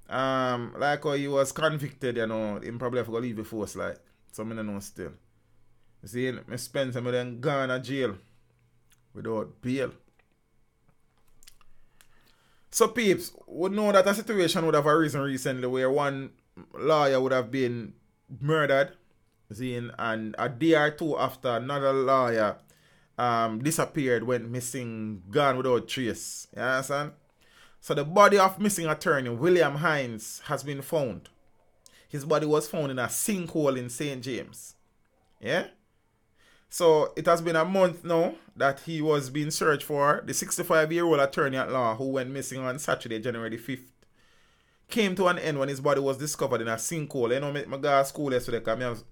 like how he was convicted, you know, he probably have to leave the force, like, so I don't know still. You see, I spent some of them gone to jail without bail. So, peeps, would know that a situation would have arisen recently where one lawyer would have been murdered, and a day or two after, another lawyer disappeared, went missing, gone without trace. You understand? So the body of missing attorney William Hines has been found. His body was found in a sinkhole in St. James. Yeah? So it has been a month now that he was being searched for. The 65-year-old attorney at law who went missing on Saturday, January 5th, came to an end when his body was discovered in a sinkhole. You know, I go to school yesterday because I have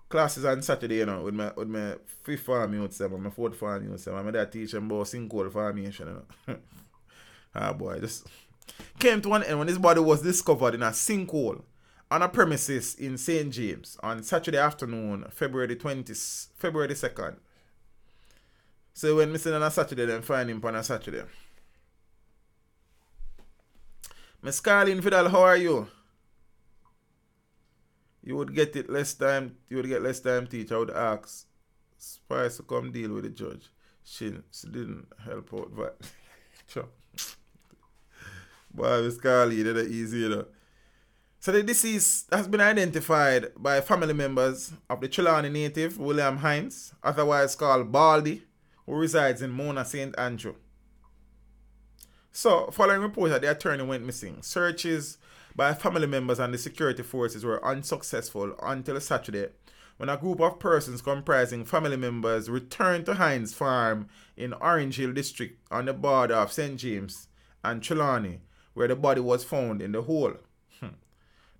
classes on Saturday, you know, with my fifth form youth, my fourth form youth. I'm there teaching about sinkhole formation, you know. Ah boy, just came to an end when his body was discovered in a sinkhole on a premises in St. James on Saturday afternoon, February 2nd. So he went missing on a Saturday, then find him on a Saturday. Miss Carlin Fidel, how are you? You would get it less time. You would get less time, teacher. I would ask Spice to come deal with the judge. She didn't help out, but boy, Miss Carlin, did it easy, you know. So the deceased has been identified by family members of the Trelawney native William Hines, otherwise called Baldy, who resides in Mona St. Andrew. So, following reports that the attorney went missing, searches by family members and the security forces were unsuccessful until Saturday, when a group of persons comprising family members returned to Hines farm in Orange Hill district on the border of St. James and Trelawney, where the body was found in the hole.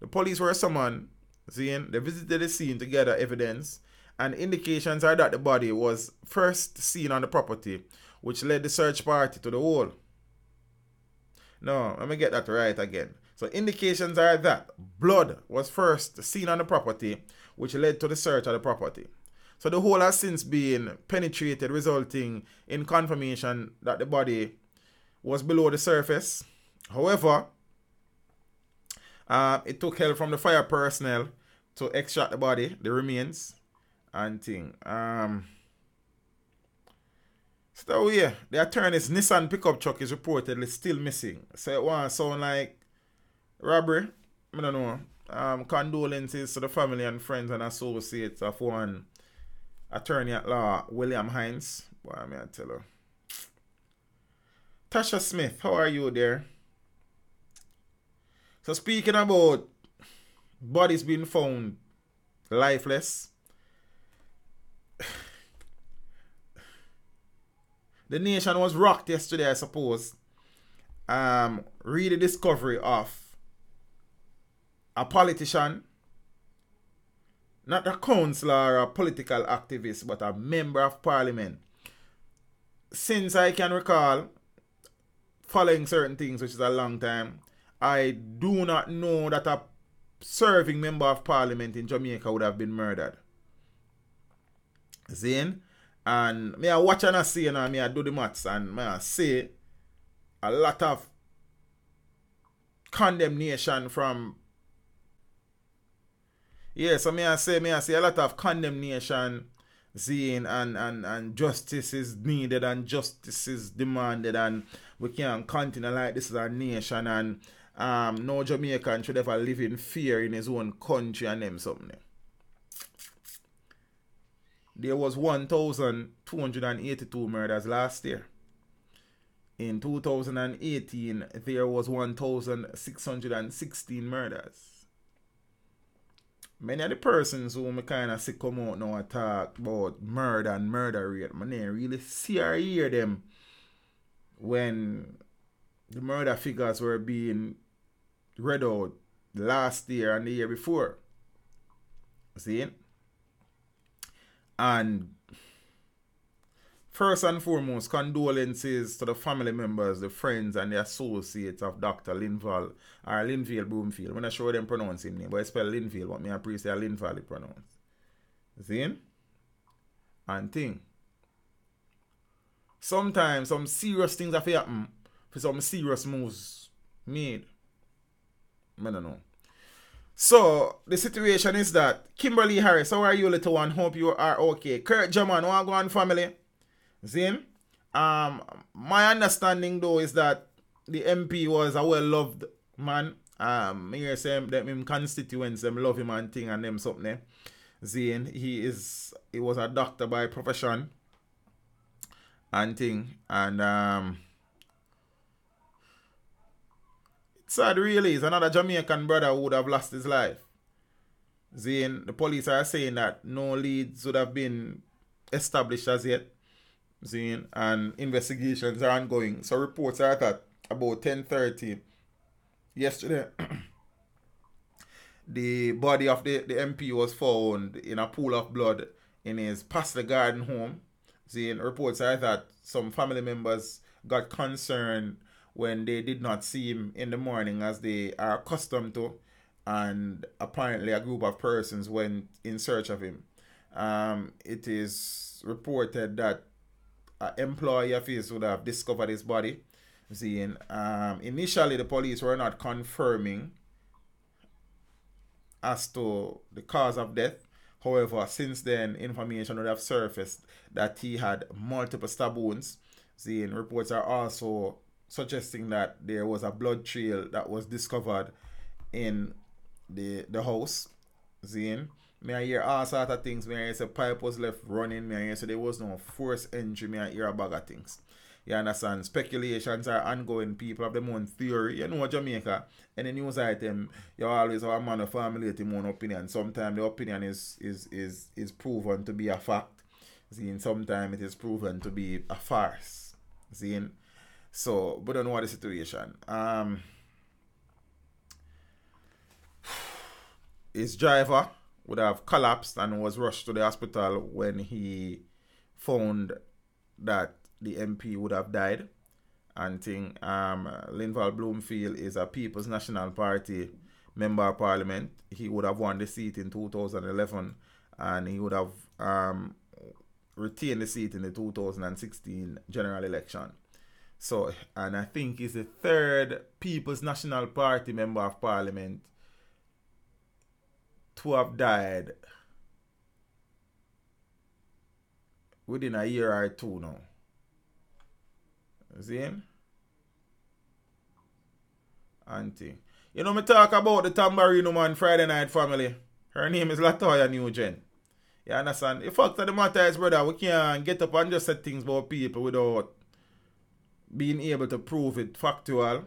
The police were summoned. They visited the scene to gather evidence, and indications are that the body was first seen on the property, which led the search party to the hole. No, let me get that right again. So indications are that blood was first seen on the property, which led to the search of the property. So the hole has since been penetrated, resulting in confirmation that the body was below the surface. However, it took help from the fire personnel to extract the body, the remains, and thing. So yeah, the attorney's Nissan pickup truck is reportedly still missing. So it won't sound like robbery. I don't know. Condolences to the family and friends and associates of one attorney at law, William Hines. Boy, may I tell you. Tasha Smith, how are you there? So speaking about bodies being found lifeless, the nation was rocked yesterday, I suppose. Read the discovery of a politician, not a councillor or a political activist, but a member of parliament. Since I can recall, following certain things, which is a long time, I do not know that a serving member of parliament in Jamaica would have been murdered. Zane? And me I watch and I see and me I do the maths and me I see a lot of condemnation from so me I see a lot of condemnation, Zane, and justice is needed and justice is demanded, and we can't continue like this as a nation, and no Jamaican should ever live in fear in his own country and them something. There was 1,282 murders last year. In 2018, there was 1,616 murders. Many of the persons who me kind of see come out now and talk about murder and murder rate, I didn't really see or hear them when the murder figures were being read out last year and the year before. See? And first and foremost, condolences to the family members, the friends, and the associates of Dr. Lynvale Bloomfield. I'm not sure them pronounce his name, but I spell Lynvale, but me appreciate Lynvale pronounce. See? And thing. Sometimes some serious things have to happen for some serious moves made. I don't know. So, the situation is that Kimberly Harris, how are you, little one? Hope you are okay. Kurt German, want to go on family? Zin? My understanding though is that the MP was a well-loved man. Here say that him constituents them love him and thing and them something. Zin, he was a doctor by profession and thing, and it's sad really. It's another Jamaican brother who would have lost his life. Zin, the police are saying that no leads would have been established as yet. Zin, and investigations are ongoing. So reports are that about 10:30 yesterday, the body of the MP was found in a pool of blood in his Pastor Garden home. Zin, reports are that some family members got concerned when they did not see him in the morning as they are accustomed to, and apparently a group of persons went in search of him. It is reported that an employee of his would have discovered his body. Seeing, initially the police were not confirming as to the cause of death. However, since then, information would have surfaced that he had multiple stab wounds. Seeing, reports are also suggesting that there was a blood trail that was discovered in the house. Seeing, me I hear all sort of things. Me I hear say pipe was left running. Me I hear say there was no forced entry. Me I hear a bag of things. You understand? Speculations are ongoing. People have their own theory. You know Jamaica. Any news item, you always have a man of formulate his own opinion. Sometimes the opinion is proven to be a fact. See, sometimes it is proven to be a farce. See? So, but don't know what the situation. His driver would have collapsed and was rushed to the hospital when he found that the MP would have died. And Lynvale Bloomfield is a People's National Party member of parliament. He would have won the seat in 2011 and he would have retained the seat in the 2016 general election. So, and I think he's the third People's National Party member of parliament to have died within a year or two now. See? Auntie. You know me talk about the Tambourine Man Friday Night Family. Her name is Latoya Nugent. You understand? The fact of the matter is, brother, we can't get up and just say things about people without being able to prove it factual.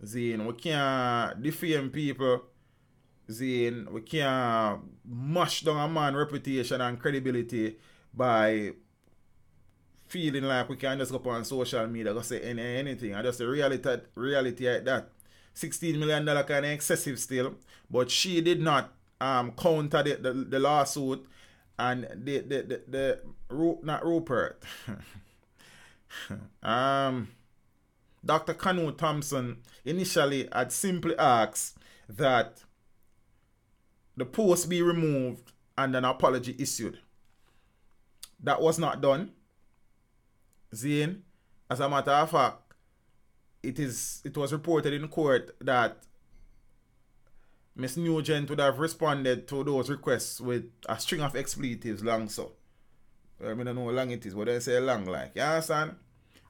Zine, we can't defame people. Zine, we can't mash down a man's reputation and credibility by feeling like we can just go up on social media and say anything. And just the reality like that. $16 million kind of excessive still. But she did not counter the lawsuit. And not Rupert. Dr. Canu Thompson initially had simply asked that the post be removed and an apology issued. That was not done. Zane, as a matter of fact, it was reported in court that Miss Nugent would have responded to those requests with a string of expletives long so. I don't know how long it is, but they say long like. You understand?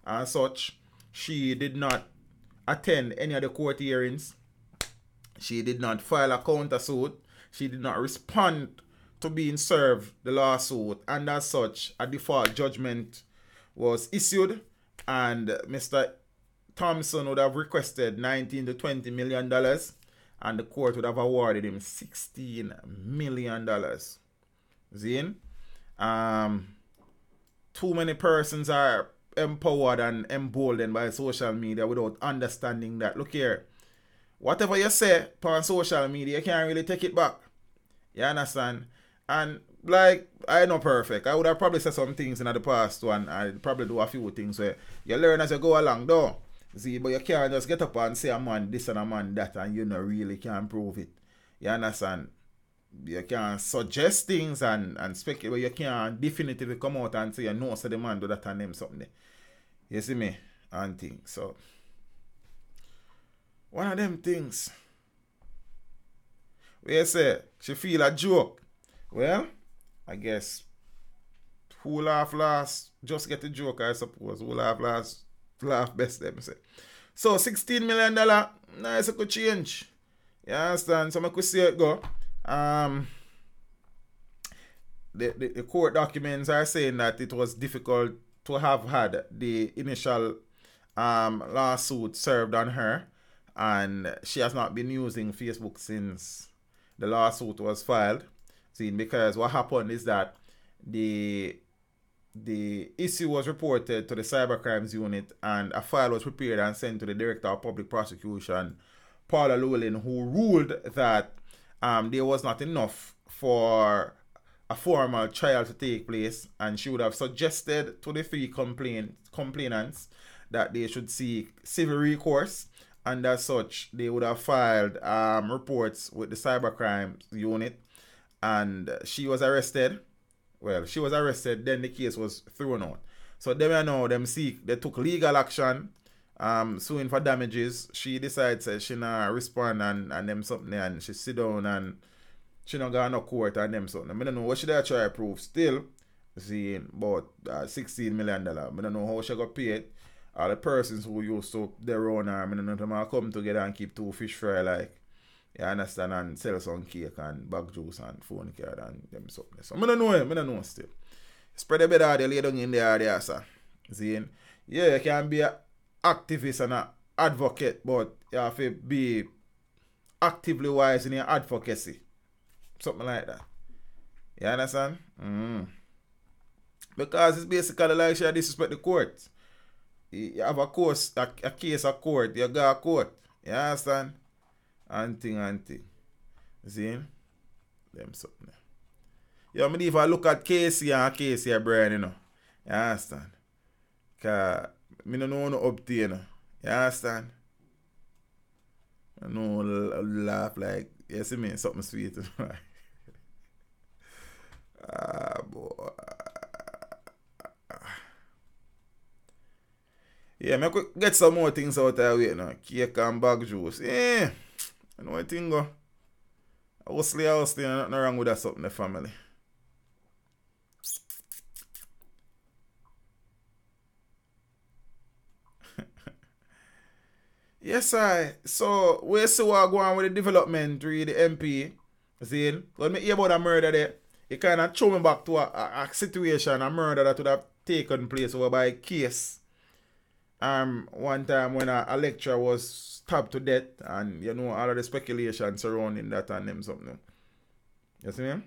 And such, she did not attend any of the court hearings. She did not file a countersuit. She did not respond to being served the lawsuit. And as such, a default judgment was issued. And Mr. Thompson would have requested $19 to $20 million. And the court would have awarded him $16 million. Zine? Too many persons are empowered and emboldened by social media without understanding that. Look here. Whatever you say on social media, you can't really take it back. You understand? And like, I'm not perfect. I would have probably said some things in the past and I'd probably do a few things where you learn as you go along though. See, but you can't just get up and say a man this and a man that and you know really can't prove it. You understand? You can suggest things and speculate, but you can't definitively come out and say you know so the man do that and them something. You see me? And things. So one of them things. Where you say she feel a joke. Well, I guess who laugh last just get the joke, I suppose. Who laugh last laugh best, them say. So $16 million, nice a good change. You understand? So I could see it go. The court documents are saying that it was difficult to have had the initial lawsuit served on her, and she has not been using Facebook since the lawsuit was filed. See, because what happened is that the issue was reported to the cybercrimes unit and a file was prepared and sent to the director of public prosecution, Paula Llewellyn, who ruled that there was not enough for a formal trial to take place, and she would have suggested to the three complainants that they should seek civil recourse, and as such they would have filed reports with the cybercrimes unit, and she was arrested. Well, she was arrested, then the case was thrown out. So them now, they took legal action, suing for damages. She decides that she not respond and them something, and she sit down and she not got no court and them something. I don't know what she try to prove still, seeing about $16 million. I don't know how she got paid. All the persons who used to their own arm, I don't know them all come together and keep two fish fry like, you understand, and sell some cake and bag juice and phone card and them something. So I don't know still. Spread a bit of the lay down in there, sir. See, Yeah, you can be an activist and an advocate, but you have to be actively wise in your advocacy. Something like that. You understand? Because it's basically like you disrespect the court. You have a case of court, you got a court. You understand? And thing. See? Them something. Yeah, I mean, if I look at Casey and Casey Brian, you know. You understand? Because I don't know no update, you know. You understand? I know laugh like, you see me, something sweet. Boy. Yeah, I could get some more things out there, you know. Cake and bag juice. Yeah. I know what thing go. Hustly, nothing wrong with that something, the family. Yes, I. So, we see what go on with the development through the MP. See? When me hear about a murder there, it kind of throw me back to a situation, a murder that would have taken place over by a case. One time when a lecturer was stabbed to death, and you know all of the speculation surrounding that and them something. You see me?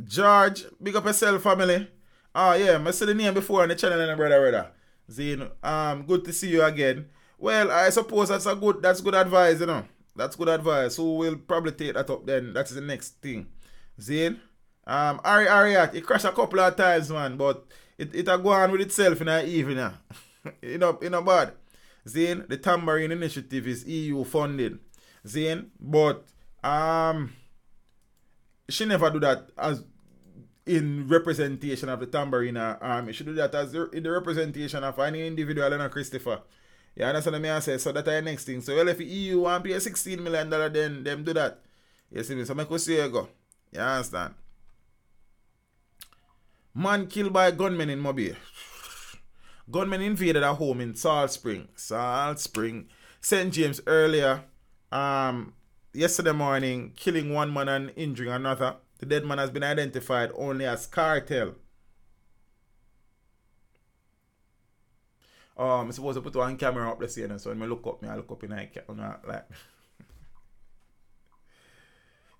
George, big up yourself, family. Oh yeah, I see the name before on the channel, and brother. Zine, good to see you again. Well, I suppose that's good advice, you know. That's good advice. So we'll probably take that up then. That's the next thing. Zine, Ariat, it crashed a couple of times, man, but it'll go on with itself in the evening. you know bad. Zine, the Tambourine Initiative is EU funded. Zine, but she never do that as in representation of the Tambourine Army. She do that as in the representation of any individual and a Christopher. You understand what I say? So that's the next thing. So well, if the EU want to pay $16 million, then them do that. You see me? So make us see you go. You understand? Man killed by gunmen in Mobile. Gunmen invaded a home in Salt Spring, St. James earlier. Yesterday morning, killing one man and injuring another. The dead man has been identified only as Cartel. I'm supposed to put one camera up the scene, so when I look up in the camera. Like.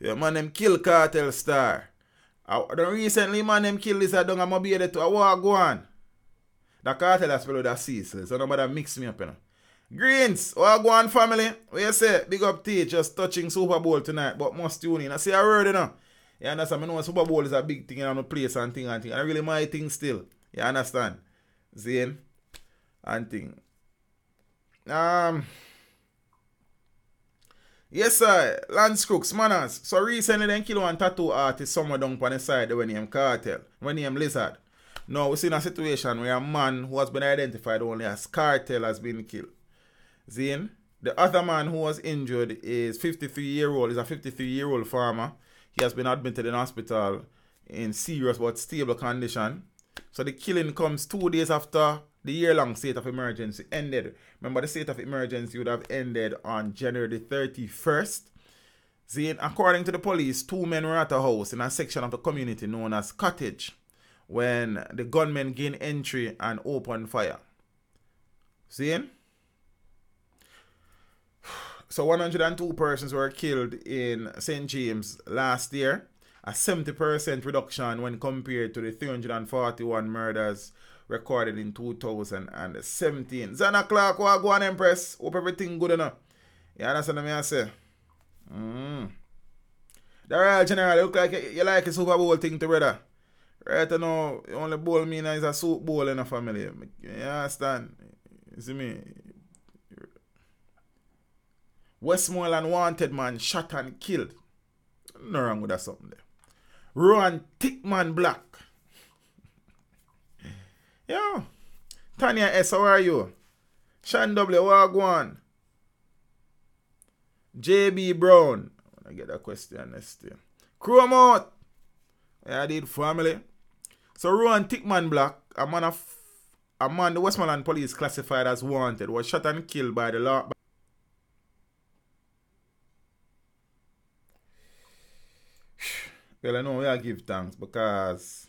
Yeah, man, them kill Cartel star. Recently, man, them kill this. I don't have to to walk go on. The Cartel has spelled with a C, so nobody mix me up, you know. Greens, what go on, family? What you say? Big up T, just touching Super Bowl tonight, but must tune in. I see a word, you know. You understand? I know Super Bowl is a big thing in the place and thing. And really my thing still. You understand? Zane and thing. Yes, sir. Lance Crooks, manners. So recently, they kill one tattoo artist somewhere down on the side when named Cartel, when named Lizard. Now, we see a situation where a man who has been identified only as Cartel has been killed. Zane, the other man who was injured is 53-year-old. He's a 53-year-old farmer. He has been admitted in hospital in serious but stable condition. So the killing comes 2 days after the year-long state of emergency ended. Remember, the state of emergency would have ended on January 31st. Zane, according to the police, 2 men were at a house in a section of the community known as Cottage when the gunmen gained entry and opened fire. Zane? So 102 persons were killed in St. James last year, a 70% reduction when compared to the 341 murders recorded in 2017. Zana Clark, what go on, Empress? Hope everything good enough. You understand what I say? The Royal General, look like you like a Super Bowl thing to brother. Right now, the only bowl mean is a soup bowl in a family. You understand? You see me? Westmoreland wanted man shot and killed. No wrong with that something there. Rowan Thickman Black. Yo. Tanya S, how are you? Shan W, what go on? JB Brown. I want to get that question next year. Chrome out. Yeah, I did family. So Rowan Thickman Black, a man the Westmoreland police classified as wanted, was shot and killed by the law. Well, I know we all give thanks because,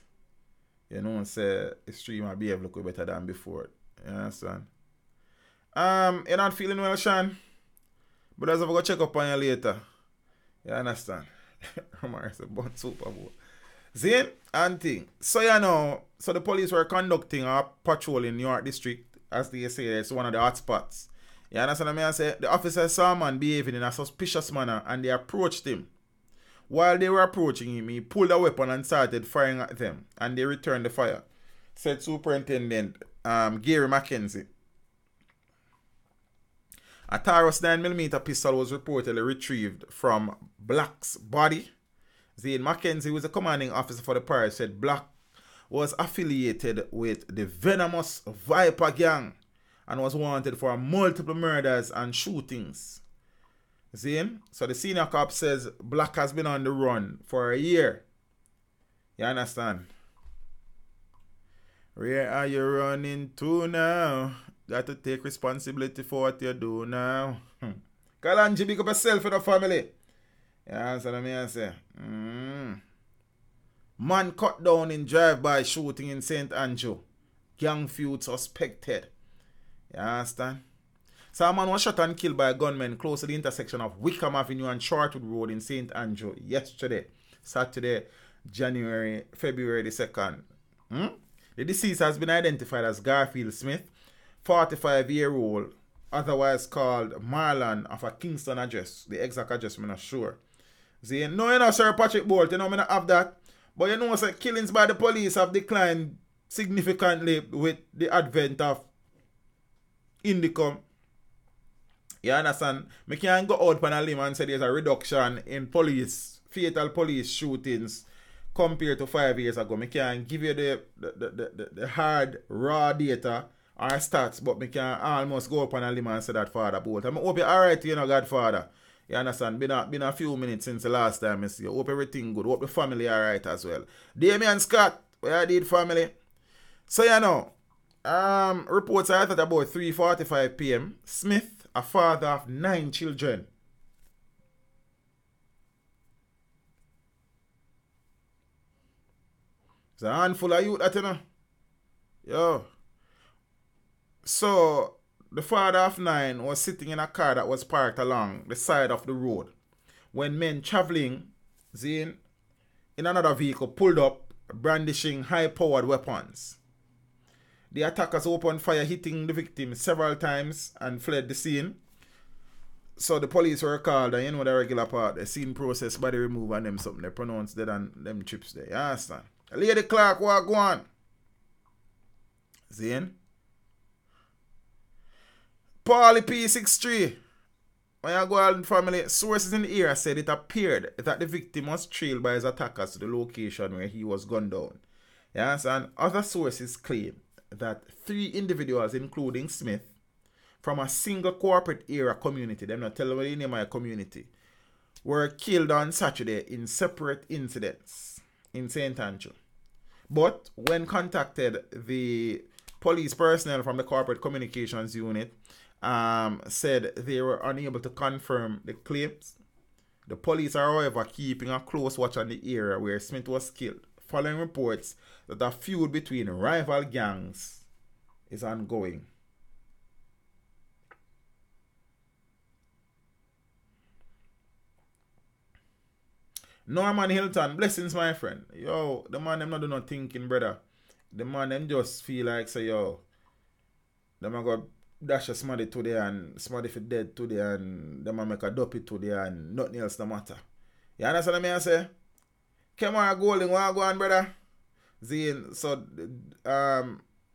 say the stream will behave look better than before. You understand? You're not feeling well, Sean? But as I go check up on you later. You understand? Romar said, but Super Bowl. Zane and thing. So so the police were conducting a patrol in New York District, as they say, it's one of the hot spots. You understand what I say? The officers saw a man behaving in a suspicious manner and they approached him. While they were approaching him, he pulled a weapon and started firing at them, and they returned the fire, said Superintendent Gary McKenzie. A Taurus 9mm pistol was reportedly retrieved from Black's body. Zane McKenzie, who was the commanding officer for the parish, said Black was affiliated with the venomous Viper gang and was wanted for multiple murders and shootings. Zane, so the senior cop says Black has been on the run for a year. You understand? Where are you running to now? Got to take responsibility for what you do now. Kalanji, big up yourself in the family. You understand what I say? Man cut down in drive-by shooting in St. Andrew. Gang feud suspected. You understand? So a man was shot and killed by a gunman close to the intersection of Wickham Avenue and Shortwood Road in St. Andrew yesterday, Saturday, February the 2nd. The deceased has been identified as Garfield Smith, 45-year-old, otherwise called Marlon, of a Kingston address. The exact address, I'm not sure. See, no, Sir Patrick Bolt, I don't have that. But sir, killings by the police have declined significantly with the advent of income. You understand? I can't go out on a limb and say there's a reduction in fatal police shootings compared to 5 years ago. I can't give you the hard, raw data or stats, but I can almost go up on a limb and say that, Father Bolt. I hope you're alright, Godfather. You understand? Been a few minutes since the last time I see you. Hope everything good. Hope the family alright as well. Damien Scott, where I did family. So reports are at about 3:45 p.m. Smith, a father of 9 children. It's a handful of youth that Yo. So, the father of 9 was sitting in a car that was parked along the side of the road when men traveling in another vehicle pulled up, brandishing high-powered weapons. The attackers opened fire, hitting the victim several times and fled the scene. So the police were called, and the regular part, the scene process, body removal, and them something they pronounced dead and them trips there. You understand? Lady Clark, what go on? Zane? Paulie P63. When you go out family, sources in the area said it appeared that the victim was trailed by his attackers to the location where he was gunned down. You understand? Other sources claim that 3 individuals, including Smith, from a single corporate area community, they're not telling me the name of a community, were killed on Saturday in separate incidents in St. Andrew. But when contacted, the police personnel from the corporate communications unit said they were unable to confirm the claims. The police are, however, keeping a close watch on the area where Smith was killed, following reports that a feud between rival gangs is ongoing. Norman Hilton, blessings, my friend. Yo, the man them not do no thinking, brother. The man them just feel like say, yo, them a go dash a somebody today and somebody for dead today and them a make a dopey today and nothing else no matter. You understand what I say? Kemar Golding, what go on, brother? Zane, so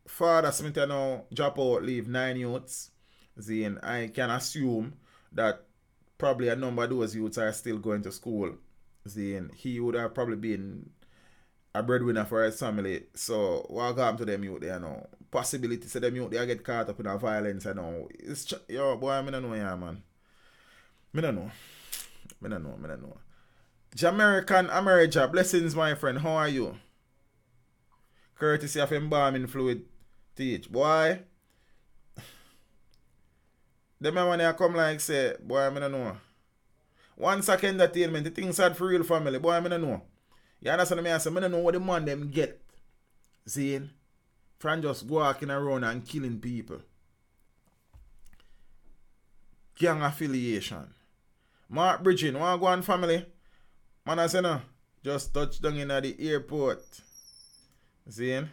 Father Smith now drop out, leave 9 youths. Zane, I can assume that probably a number of those youths are still going to school. Zane, he would have probably been a breadwinner for his family. So what happened to them youth there now? Possibility to them youth they get caught up in a violence and all. Yo, boy, I don't know, yeah, man. I don't know. Jamaican America, blessings, my friend. How are you? Courtesy of embalming fluid teach. Boy, the man when they come like say, boy, I don't know. 1 second entertainment, the things sad for real family. Boy, I don't know. You understand me? I say, I don't know what the man them get. Seeing? From just walking around and killing people. Gang affiliation. Mark Bridging, want to go on family? Man, I say no. Just touch down in at the airport. Seeing?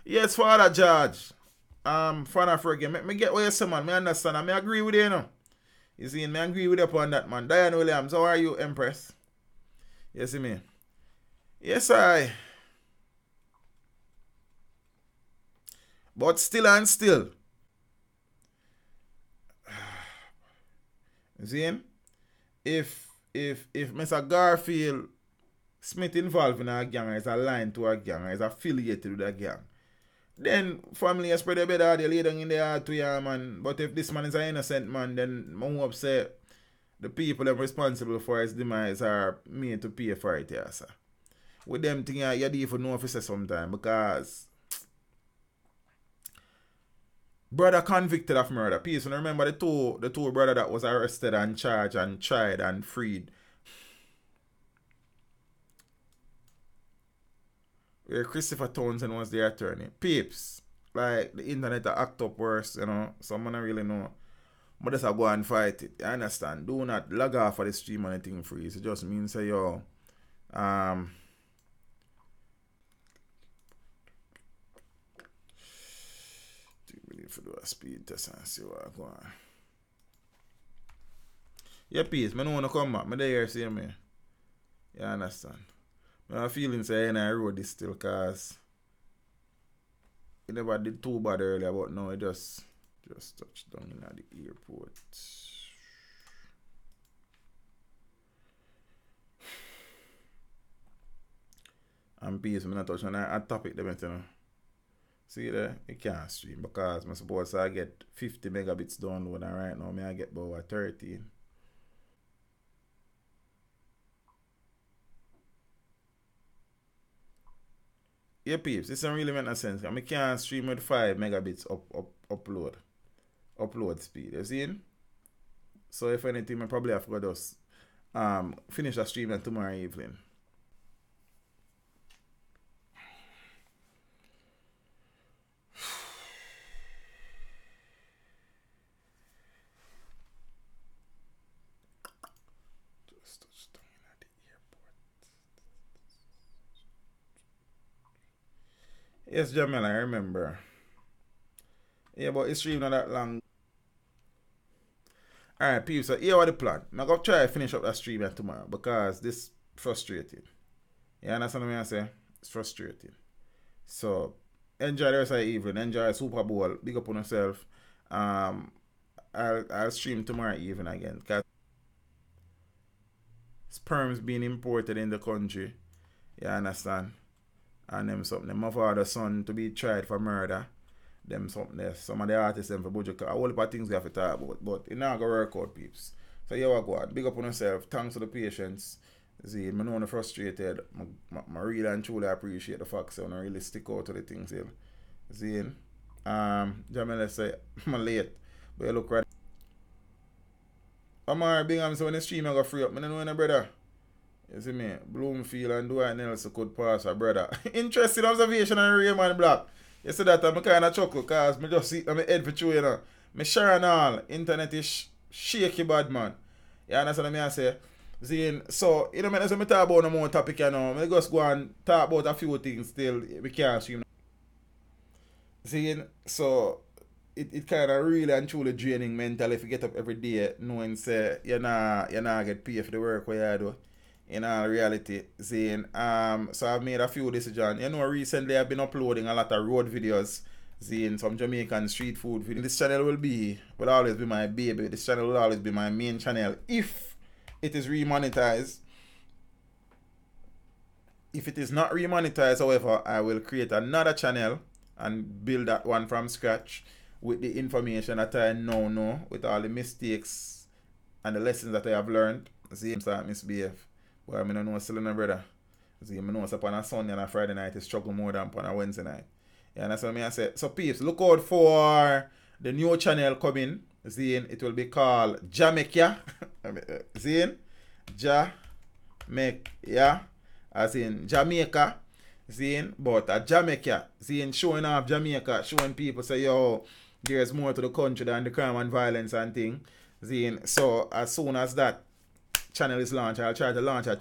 Yes, Father George. Father Fergie, me get what you say, man. Me understand and me agree with you, know. You see, me agree with you upon that, man. Diane Williams, how are you, Empress? You see me? Yes, I. But still and still. See? If Mr. Garfield Smith involved in a gang, is aligned to a gang, is affiliated with a gang, then family has spread a bit out, they lay down in the heart to you, man. But if this man is an innocent man, then I'm upset the people that are responsible for his demise are made to pay for it, yeah, sir. With them things, you do even know if it's sometime because brother convicted of murder. Peace. And remember the two brother that was arrested and charged and tried and freed. Where Christopher Townsend was the attorney. Peeps. Like the internet act up worse, you know. Someone don't really know. But just go and fight it. You understand? Do not log off of the stream and anything freeze. It just means say yo. For do a speed test and see what I go on. Yeah, peace. I don't want to come back. I'm there, see me. You understand? I'm feeling say I wrote this still because it never did too bad earlier, but now it just touched down in at the airport. And peace, I'm not touching a topic them, you know. See there, you can't stream because I'm supposed to get 50 megabits download and right now I get about 13. Yeah, peeps, this doesn't really make no sense. I can't stream with 5 megabits upload speed. You see? So if anything, I probably have to just finish the stream tomorrow evening. Yes, Jamel, I remember. Yeah, but it's stream not that long. Alright, people, so here what the plan. I'm going to try to finish up that stream tomorrow because this frustrating. You understand what I say? It's frustrating. So, enjoy the rest of the evening. Enjoy Super Bowl. Big up on yourself. I'll stream tomorrow evening again because sperms being imported in the country. You understand? And them something. Them father son to be tried for murder. Them something there. Some of the artists them for budget. A whole heap of things we have to talk about. But it not gonna work out, peeps. So you go on. Big up on yourself. Thanks for the patience. See, I know I'm frustrated. I really and truly appreciate the fact that I really stick out to the things here. See, Jamila say I'm late. But you look right. I'm alright, Bingham, so when the stream I go free up. I don't know any brother. You see me? Bloomfield and Dwight Nelson could pass a brother. Interesting observation on Raymond Black. You see that I'm kind of chuckle because I just see my head for true, you know. I share and all. Internet is shaky bad, man. You understand what I say? See, so, you know, when I talk about no more topic, you know, I just go and talk about a few things still. We can't stream. See, so, it kind of really and truly draining mentally if you get up every day knowing say you're not get paid for the work what you do. In all reality, Zane. So I've made a few decisions. You know, recently I've been uploading a lot of road videos, Zane, some Jamaican street food videos. This channel will always be my baby. This channel will always be my main channel if it is remonetized. If it is not remonetized, however, I will create another channel and build that one from scratch with the information that I now know, with all the mistakes and the lessons that I have learned. Zane, start misbehave. But I don't know still no brother. See, I know it's upon a Sunday and a Friday night, it's struggle more than upon a Wednesday night. Yeah, that's what I say. So peeps, look out for the new channel coming. See, it will be called Jamaica. See, Jamaica, as in Jamaica, seeing, but a Jamaica, seeing, showing off Jamaica, showing people say, yo, there's more to the country than the crime and violence and thing. Seeing, so as soon as that channel is launched, I'll try to launch a.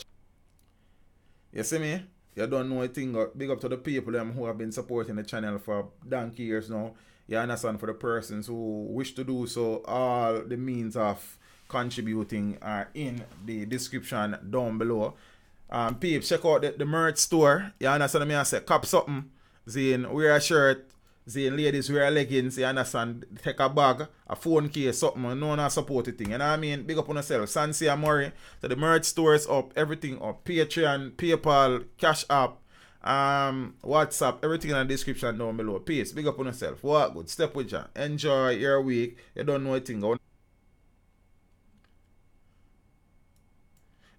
You see me? You don't know a thing. Big up to the people who have been supporting the channel for donkey years now. You understand, for the persons who wish to do so, all the means of contributing are in the description down below. Peeps, check out the merch store. You understand me? I say, cop something. Zine, wear a shirt. Zine, ladies, wear leggings. You understand? Take a bag, a phone case, something. No one support the thing. You know what I mean? Big up on yourself. Sansi and Murray. So the merch store is up. Everything up. Patreon, PayPal, Cash App, WhatsApp, everything in the description down below. Peace. Big up on yourself. Walk good. Step with you. Enjoy your week. You don't know a thing.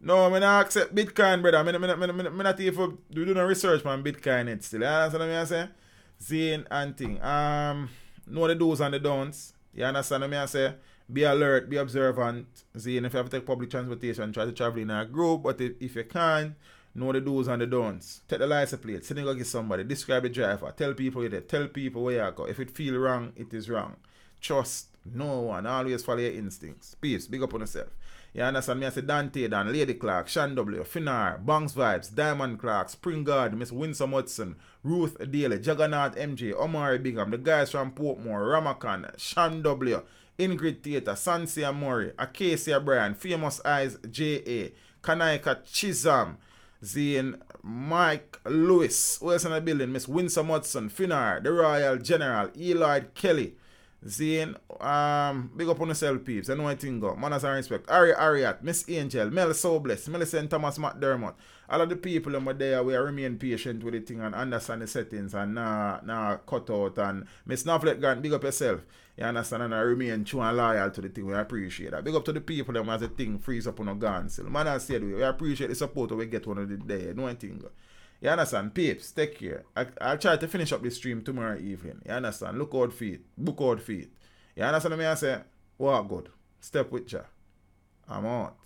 No, I not accept Bitcoin, brother. I not even do no research on Bitcoin yet still. You understand what I say? Zine and thing. Know the do's and the don'ts. You understand what I say? Be alert, be observant. Zine, if you have to take public transportation, try to travel in a group. But if you can't, know the do's and the don'ts. Take the license plate. Send it go get somebody. Describe the driver. Tell people you're there. Tell people where you go. If it feel wrong, it is wrong. Trust no one. Always follow your instincts. Peace. Big up on yourself. You understand me? I say Dante Dan, Lady Clark, Shan W, Finar, Banks Vibes, Diamond Clark, Spring Guard, Miss Winsome Hudson, Ruth Daly, Juggernaut MJ, Omari Bingham, the guys from Portmore, Ramakan, Shan W, Ingrid Theater, Sansia Murray, Acacia Bryan, Famous Eyes J.A., Kanaika Chisholm, Zane, Mike Lewis, who else in the building? Miss Winsome Hudson, Finar, the Royal General, Eloyd Kelly, Zane, big up on yourself, peeps. I know I think go. Manners and respect. Ari Ariat, Miss Angel, Mel Sobless, Millicent Thomas McDermott. All of the people who are there, we remain patient with the thing and understand the settings and nah cut out. And Miss Novlet Grant, big up yourself. You understand? And I remain true and loyal to the thing. We appreciate that. Big up to the people who as the thing freeze up on a gun still. Man, I said we appreciate the support we get one of the day. No one thing go. You understand? Peeps, take care. I'll try to finish up the stream tomorrow evening. You understand? Look out for it. Book out for it. You understand what I say? Walk good. Step with ya. I'm out.